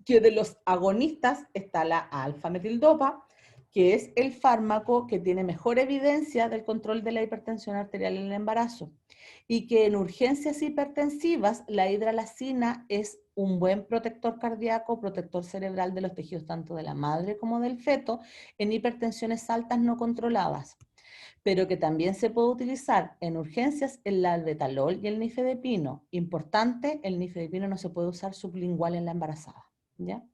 Que de los agonistas está la alfa-metildopa, que es el fármaco que tiene mejor evidencia del control de la hipertensión arterial en el embarazo, y que en urgencias hipertensivas la hidralazina es un buen protector cardíaco, protector cerebral de los tejidos tanto de la madre como del feto en hipertensiones altas no controladas, pero que también se puede utilizar en urgencias el albetalol y el nifedipino. Importante, el nifedipino no se puede usar sublingual en la embarazada, ¿ya?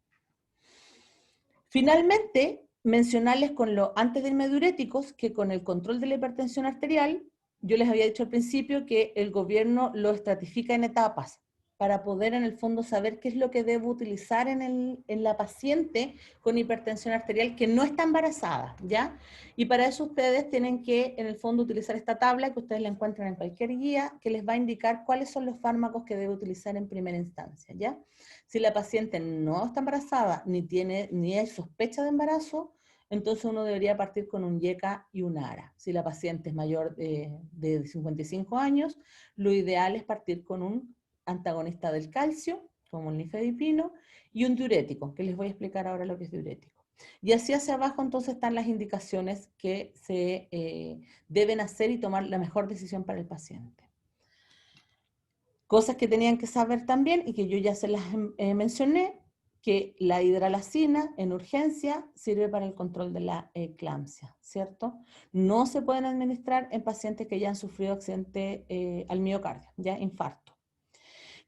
Finalmente, mencionarles antes de irme a diuréticos, que con el control de la hipertensión arterial, yo les había dicho al principio que el gobierno lo estratifica en etapas para poder en el fondo saber qué es lo que debo utilizar en la paciente con hipertensión arterial que no está embarazada, ¿ya? Y para eso ustedes tienen que en el fondo utilizar esta tabla que ustedes la encuentran en cualquier guía que les va a indicar cuáles son los fármacos que debe utilizar en primera instancia, ¿ya? Si la paciente no está embarazada ni hay sospecha de embarazo, entonces uno debería partir con un IECA y un ARA. Si la paciente es mayor de 55 años, lo ideal es partir con un antagonista del calcio, como el nifedipino, y un diurético, que les voy a explicar ahora lo que es diurético. Y así hacia abajo entonces están las indicaciones que se deben hacer y tomar la mejor decisión para el paciente. Cosas que tenían que saber también y que yo ya se las mencioné, que la hidralazina en urgencia sirve para el control de la eclampsia, ¿cierto? No se pueden administrar en pacientes que ya han sufrido accidente al miocardio, ya infarto.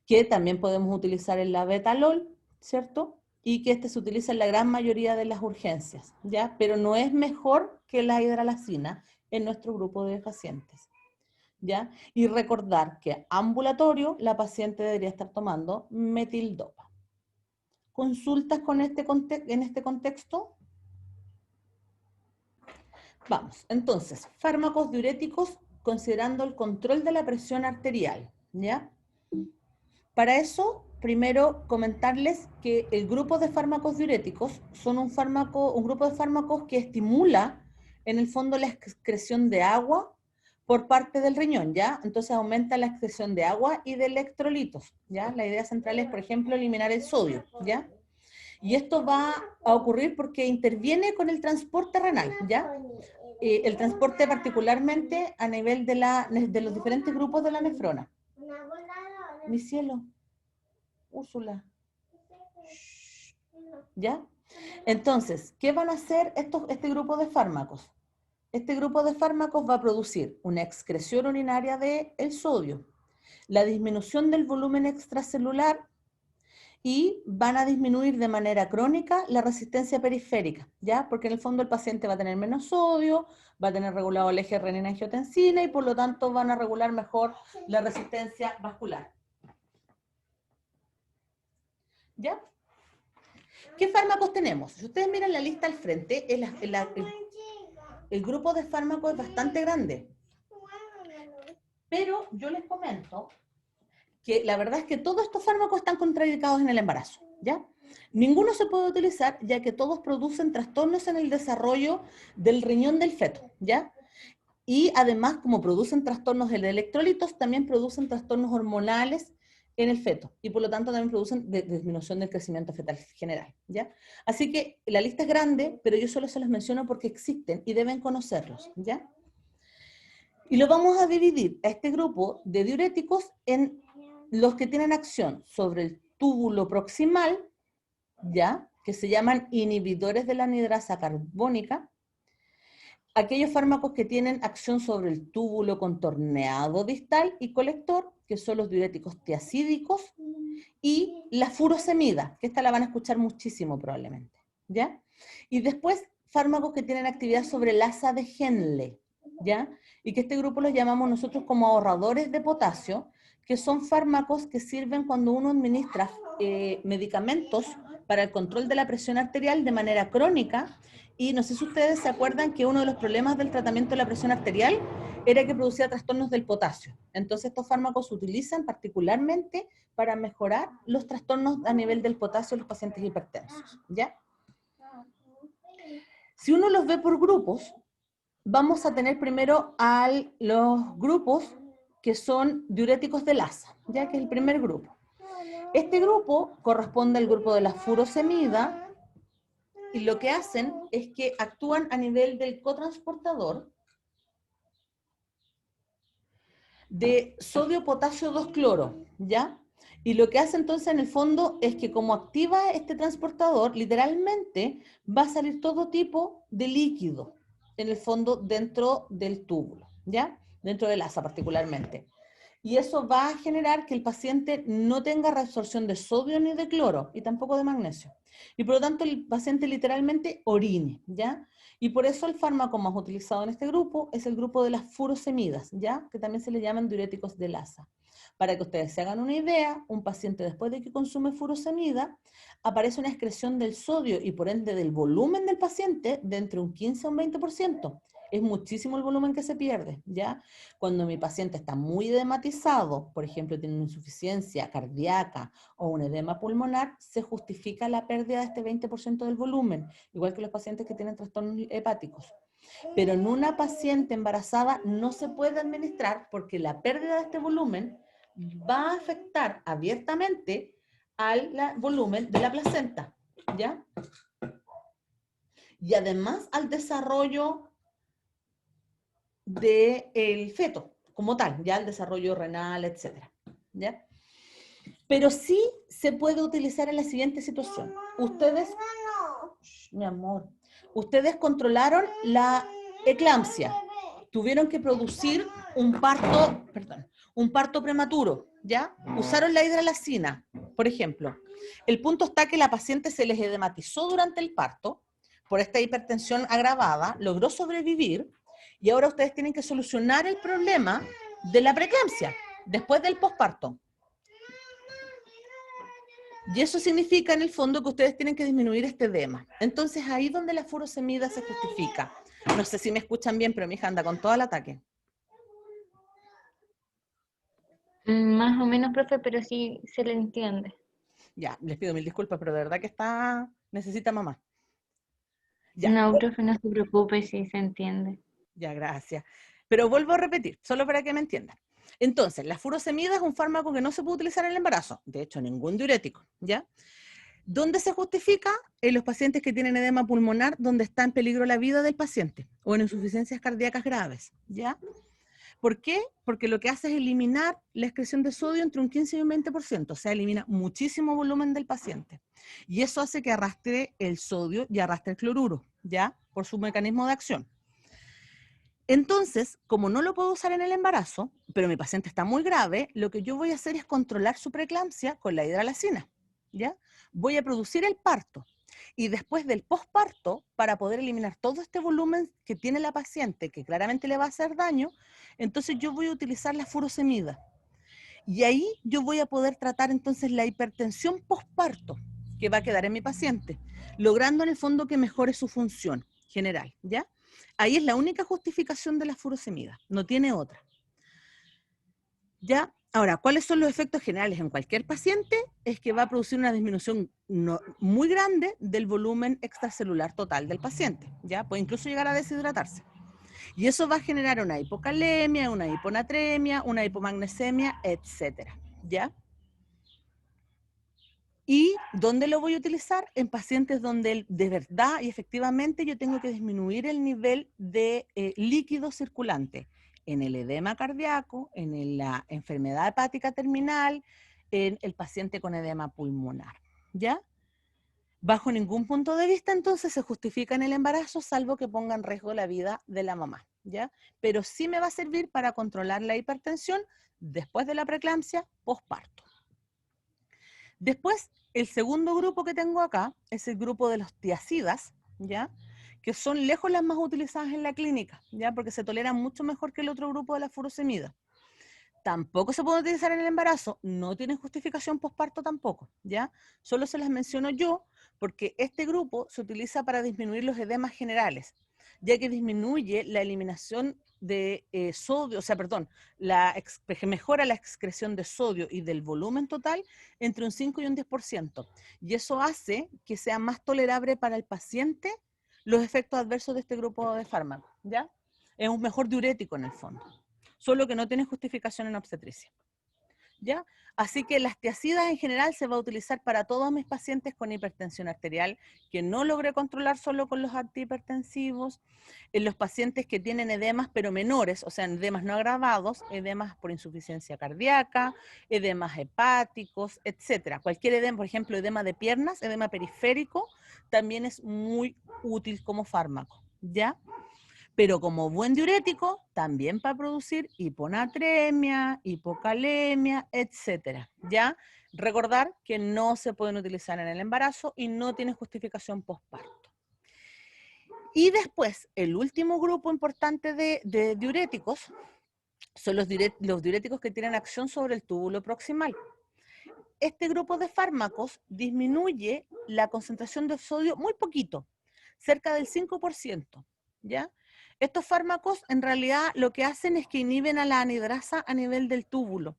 Que también podemos utilizar el labetalol, ¿cierto? Y que este se utiliza en la gran mayoría de las urgencias, ¿ya? Pero no es mejor que la hidralazina en nuestro grupo de pacientes, ¿ya? Y recordar que ambulatorio la paciente debería estar tomando metildopa. ¿Consultas con en este contexto? Vamos, entonces, fármacos diuréticos considerando el control de la presión arterial, ¿ya? Para eso, primero comentarles que el grupo de fármacos diuréticos son un grupo de fármacos que estimula en el fondo la excreción de agua por parte del riñón, ¿ya? Entonces aumenta la excreción de agua y de electrolitos, ¿ya? La idea central es, por ejemplo, eliminar el sodio, ¿ya? Y esto va a ocurrir porque interviene con el transporte renal, ¿ya? El transporte particularmente a nivel de los diferentes grupos de la nefrona. Mi cielo. Úrsula. ¿Ya? Entonces, ¿qué van a hacer este grupo de fármacos? Este grupo de fármacos va a producir una excreción urinaria del sodio, la disminución del volumen extracelular y van a disminuir de manera crónica la resistencia periférica, ¿ya? Porque en el fondo el paciente va a tener menos sodio, va a tener regulado el eje renina-angiotensina y por lo tanto van a regular mejor la resistencia vascular. ¿Ya? ¿Qué fármacos tenemos? Si ustedes miran la lista al frente, el grupo de fármacos es bastante grande. Pero yo les comento que la verdad es que todos estos fármacos están contraindicados en el embarazo, ¿ya? Ninguno se puede utilizar ya que todos producen trastornos en el desarrollo del riñón del feto, ¿ya? Y además, como producen trastornos de electrolitos, también producen trastornos hormonales en el feto, y por lo tanto también producen disminución del crecimiento fetal general, ¿ya? Así que la lista es grande, pero yo solo se los menciono porque existen y deben conocerlos, ¿ya? Y lo vamos a dividir a este grupo de diuréticos en los que tienen acción sobre el túbulo proximal, ¿ya? Que se llaman inhibidores de la anhidrasa carbónica, aquellos fármacos que tienen acción sobre el túbulo contorneado distal y colector, que son los diuréticos tiacídicos, y la furosemida, que esta la van a escuchar muchísimo probablemente, ¿ya? Y después fármacos que tienen actividad sobre el asa de Henle, ¿ya? Y que este grupo los llamamos nosotros como ahorradores de potasio, que son fármacos que sirven cuando uno administra medicamentos para el control de la presión arterial de manera crónica. Y no sé si ustedes se acuerdan que uno de los problemas del tratamiento de la presión arterial era que producía trastornos del potasio. Entonces estos fármacos se utilizan particularmente para mejorar los trastornos a nivel del potasio en los pacientes hipertensos, ¿ya? Si uno los ve por grupos, vamos a tener primero a los grupos que son diuréticos del asa, ya que es el primer grupo. Este grupo corresponde al grupo de la furosemida, y lo que hacen es que actúan a nivel del cotransportador de sodio-potasio 2-cloro, ¿ya? Y lo que hace entonces en el fondo es que como activa este transportador, literalmente va a salir todo tipo de líquido, en el fondo dentro del túbulo, ¿ya? Dentro del asa particularmente. Y eso va a generar que el paciente no tenga reabsorción de sodio ni de cloro, y tampoco de magnesio. Y por lo tanto el paciente literalmente orine, ¿ya? Y por eso el fármaco más utilizado en este grupo es el grupo de las furosemidas, ¿ya? Que también se le llaman diuréticos del asa. Para que ustedes se hagan una idea, un paciente después de que consume furosemida, aparece una excreción del sodio y por ende del volumen del paciente de entre un 15 a un 20%. Es muchísimo el volumen que se pierde, ¿ya? Cuando mi paciente está muy edematizado, por ejemplo, tiene una insuficiencia cardíaca o un edema pulmonar, se justifica la pérdida de este 20% del volumen, igual que los pacientes que tienen trastornos hepáticos. Pero en una paciente embarazada no se puede administrar porque la pérdida de este volumen va a afectar abiertamente al volumen de la placenta, ¿ya? Y además al desarrollo del feto, como tal, ya el desarrollo renal, etcétera, ¿ya? Pero sí se puede utilizar en la siguiente situación. Ustedes, mi amor, ustedes controlaron la eclampsia, tuvieron que producir un parto prematuro, ¿ya? Usaron la hidralacina, por ejemplo. El punto está que la paciente se les edematizó durante el parto, por esta hipertensión agravada, logró sobrevivir, y ahora ustedes tienen que solucionar el problema de la preeclampsia, después del posparto. Y eso significa, en el fondo, que ustedes tienen que disminuir este edema. Entonces, ahí donde la furosemida se justifica. No sé si me escuchan bien, pero mi hija anda con todo el ataque. Más o menos, profe, pero sí se le entiende. Ya, les pido mil disculpas, pero de verdad que necesita mamá. Ya. No, profe, no se preocupe si se entiende. Ya, gracias. Pero vuelvo a repetir, solo para que me entiendan. Entonces, la furosemida es un fármaco que no se puede utilizar en el embarazo, de hecho, ningún diurético, ¿ya? ¿Dónde se justifica? En los pacientes que tienen edema pulmonar, donde está en peligro la vida del paciente, o en insuficiencias cardíacas graves, ¿ya? ¿Por qué? Porque lo que hace es eliminar la excreción de sodio entre un 15 y un 20%, o sea, elimina muchísimo volumen del paciente. Y eso hace que arrastre el sodio y arrastre el cloruro, ¿ya? Por su mecanismo de acción. Entonces, como no lo puedo usar en el embarazo, pero mi paciente está muy grave, lo que yo voy a hacer es controlar su preeclampsia con la hidralacina, ¿ya? Voy a producir el parto. Y después del posparto, para poder eliminar todo este volumen que tiene la paciente, que claramente le va a hacer daño, entonces yo voy a utilizar la furosemida. Y ahí yo voy a poder tratar entonces la hipertensión posparto que va a quedar en mi paciente, logrando en el fondo que mejore su función general, ¿ya? Ahí es la única justificación de la furosemida, no tiene otra. ¿Ya? Ahora, ¿cuáles son los efectos generales en cualquier paciente? Es que va a producir una disminución muy grande del volumen extracelular total del paciente, ¿ya? Puede incluso llegar a deshidratarse. Y eso va a generar una hipocalemia, una hiponatremia, una hipomagnesemia, etcétera, ¿ya? ¿Y dónde lo voy a utilizar? En pacientes donde de verdad y efectivamente yo tengo que disminuir el nivel de líquido circulante, en el edema cardíaco, en la enfermedad hepática terminal, en el paciente con edema pulmonar, ¿ya? Bajo ningún punto de vista, entonces, se justifica en el embarazo, salvo que ponga en riesgo la vida de la mamá, ¿ya? Pero sí me va a servir para controlar la hipertensión después de la preeclampsia, posparto. Después, el segundo grupo que tengo acá es el grupo de los tiacidas, ¿ya? Que son lejos las más utilizadas en la clínica, ¿ya? Porque se toleran mucho mejor que el otro grupo de la furosemida. Tampoco se puede utilizar en el embarazo, no tienen justificación posparto tampoco, ¿ya? Solo se las menciono yo porque este grupo se utiliza para disminuir los edemas generales, ya que disminuye la eliminación de sodio, o sea, perdón, mejora la excreción de sodio y del volumen total entre un 5 y un 10%. Y eso hace que sea más tolerable para el paciente los efectos adversos de este grupo de fármacos, ¿ya? Es un mejor diurético en el fondo, solo que no tiene justificación en obstetricia, ¿ya? Así que las tiacidas en general se va a utilizar para todos mis pacientes con hipertensión arterial que no logré controlar solo con los antihipertensivos, en los pacientes que tienen edemas pero menores, o sea, edemas no agravados, edemas por insuficiencia cardíaca, edemas hepáticos, etcétera. Cualquier edema, por ejemplo, edema de piernas, edema periférico, también es muy útil como fármaco, ¿ya? Pero como buen diurético, también para producir hiponatremia, hipocalemia, etcétera, ¿ya? Recordar que no se pueden utilizar en el embarazo y no tiene justificación posparto. Y después, el último grupo importante de diuréticos son los diuréticos que tienen acción sobre el túbulo proximal. Este grupo de fármacos disminuye la concentración de sodio muy poquito, cerca del 5%, ¿ya? Estos fármacos en realidad lo que hacen es que inhiben a la anidrasa a nivel del túbulo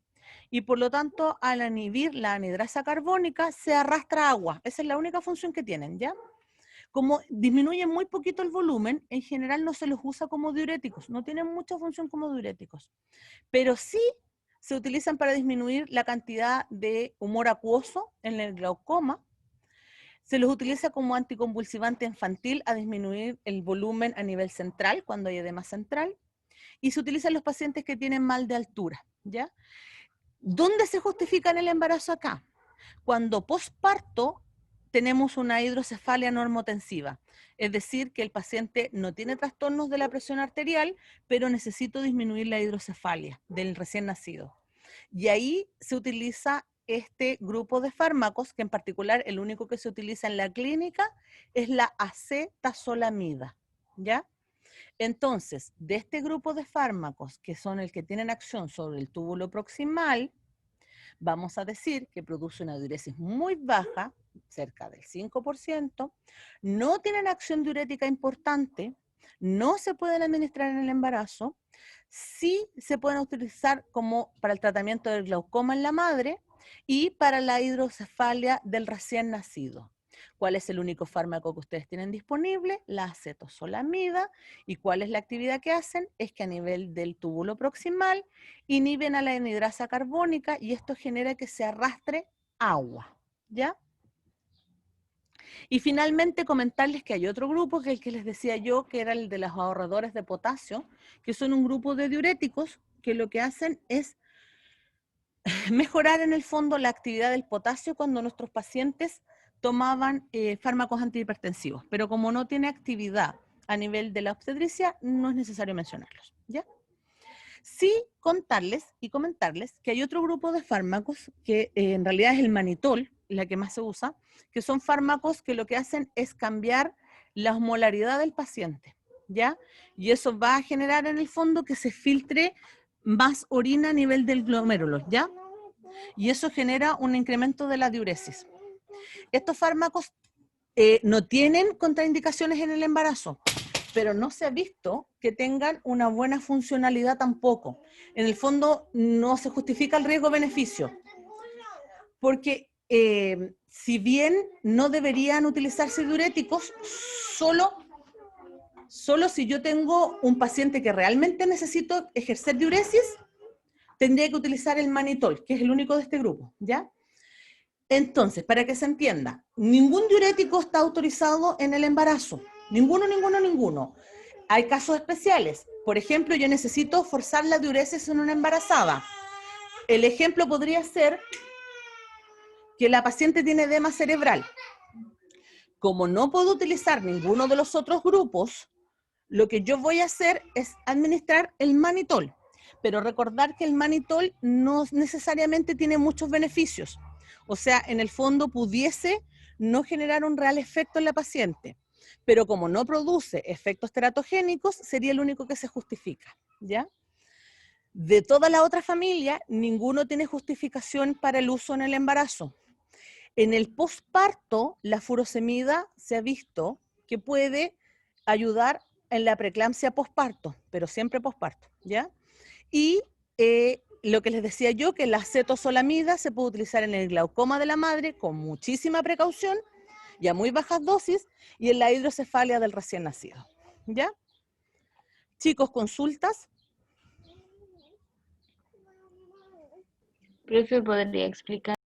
y por lo tanto al inhibir la anidrasa carbónica se arrastra agua. Esa es la única función que tienen, ¿ya? Como disminuyen muy poquito el volumen, en general no se los usa como diuréticos, no tienen mucha función como diuréticos, pero sí se utilizan para disminuir la cantidad de humor acuoso en el glaucoma. Se los utiliza como anticonvulsivante infantil a disminuir el volumen a nivel central, cuando hay edema central. Y se utiliza en los pacientes que tienen mal de altura, ¿ya? ¿Dónde se justifica en el embarazo acá? Cuando posparto tenemos una hidrocefalia normotensiva, es decir, que el paciente no tiene trastornos de la presión arterial, pero necesito disminuir la hidrocefalia del recién nacido. Y ahí se utiliza este grupo de fármacos, que en particular el único que se utiliza en la clínica es la acetazolamida, ¿ya? Entonces, de este grupo de fármacos, que son el que tienen acción sobre el túbulo proximal, vamos a decir que produce una diuresis muy baja, cerca del 5%, no tienen acción diurética importante, no se pueden administrar en el embarazo, sí se pueden utilizar como para el tratamiento del glaucoma en la madre y para la hidrocefalia del recién nacido. ¿Cuál es el único fármaco que ustedes tienen disponible? La acetazolamida. ¿Y cuál es la actividad que hacen? Es que a nivel del túbulo proximal inhiben a la anhidrasa carbónica y esto genera que se arrastre agua, ¿ya? Y finalmente comentarles que hay otro grupo, que es el que les decía yo, que era el de los ahorradores de potasio, que son un grupo de diuréticos que lo que hacen es mejorar en el fondo la actividad del potasio cuando nuestros pacientes tomaban fármacos antihipertensivos, pero como no tiene actividad a nivel de la obstetricia, no es necesario mencionarlos, ¿ya? Sí contarles y comentarles que hay otro grupo de fármacos que en realidad es el manitol, la que más se usa, que son fármacos que lo que hacen es cambiar la osmolaridad del paciente, ¿ya? Y eso va a generar en el fondo que se filtre más orina a nivel del glomérulo, ¿ya? Y eso genera un incremento de la diuresis. Estos fármacos no tienen contraindicaciones en el embarazo, pero no se ha visto que tengan una buena funcionalidad tampoco. En el fondo no se justifica el riesgo-beneficio, porque si bien no deberían utilizarse diuréticos, solo si yo tengo un paciente que realmente necesito ejercer diuresis, tendría que utilizar el manitol, que es el único de este grupo, ¿ya? Entonces, para que se entienda, ningún diurético está autorizado en el embarazo. Ninguno, ninguno, ninguno. Hay casos especiales. Por ejemplo, yo necesito forzar la diuresis en una embarazada. El ejemplo podría ser que la paciente tiene edema cerebral. Como no puedo utilizar ninguno de los otros grupos, lo que yo voy a hacer es administrar el manitol. Pero recordar que el manitol no necesariamente tiene muchos beneficios. O sea, en el fondo pudiese no generar un real efecto en la paciente. Pero como no produce efectos teratogénicos, sería el único que se justifica, ¿ya? De toda la otra familia, ninguno tiene justificación para el uso en el embarazo. En el posparto, la furosemida se ha visto que puede ayudar en la preeclampsia posparto, pero siempre posparto, ¿ya? Y lo que les decía yo, que la acetozolamida se puede utilizar en el glaucoma de la madre con muchísima precaución y a muy bajas dosis, y en la hidrocefalia del recién nacido, ¿ya? Chicos, ¿consultas? Profe, ¿podría explicar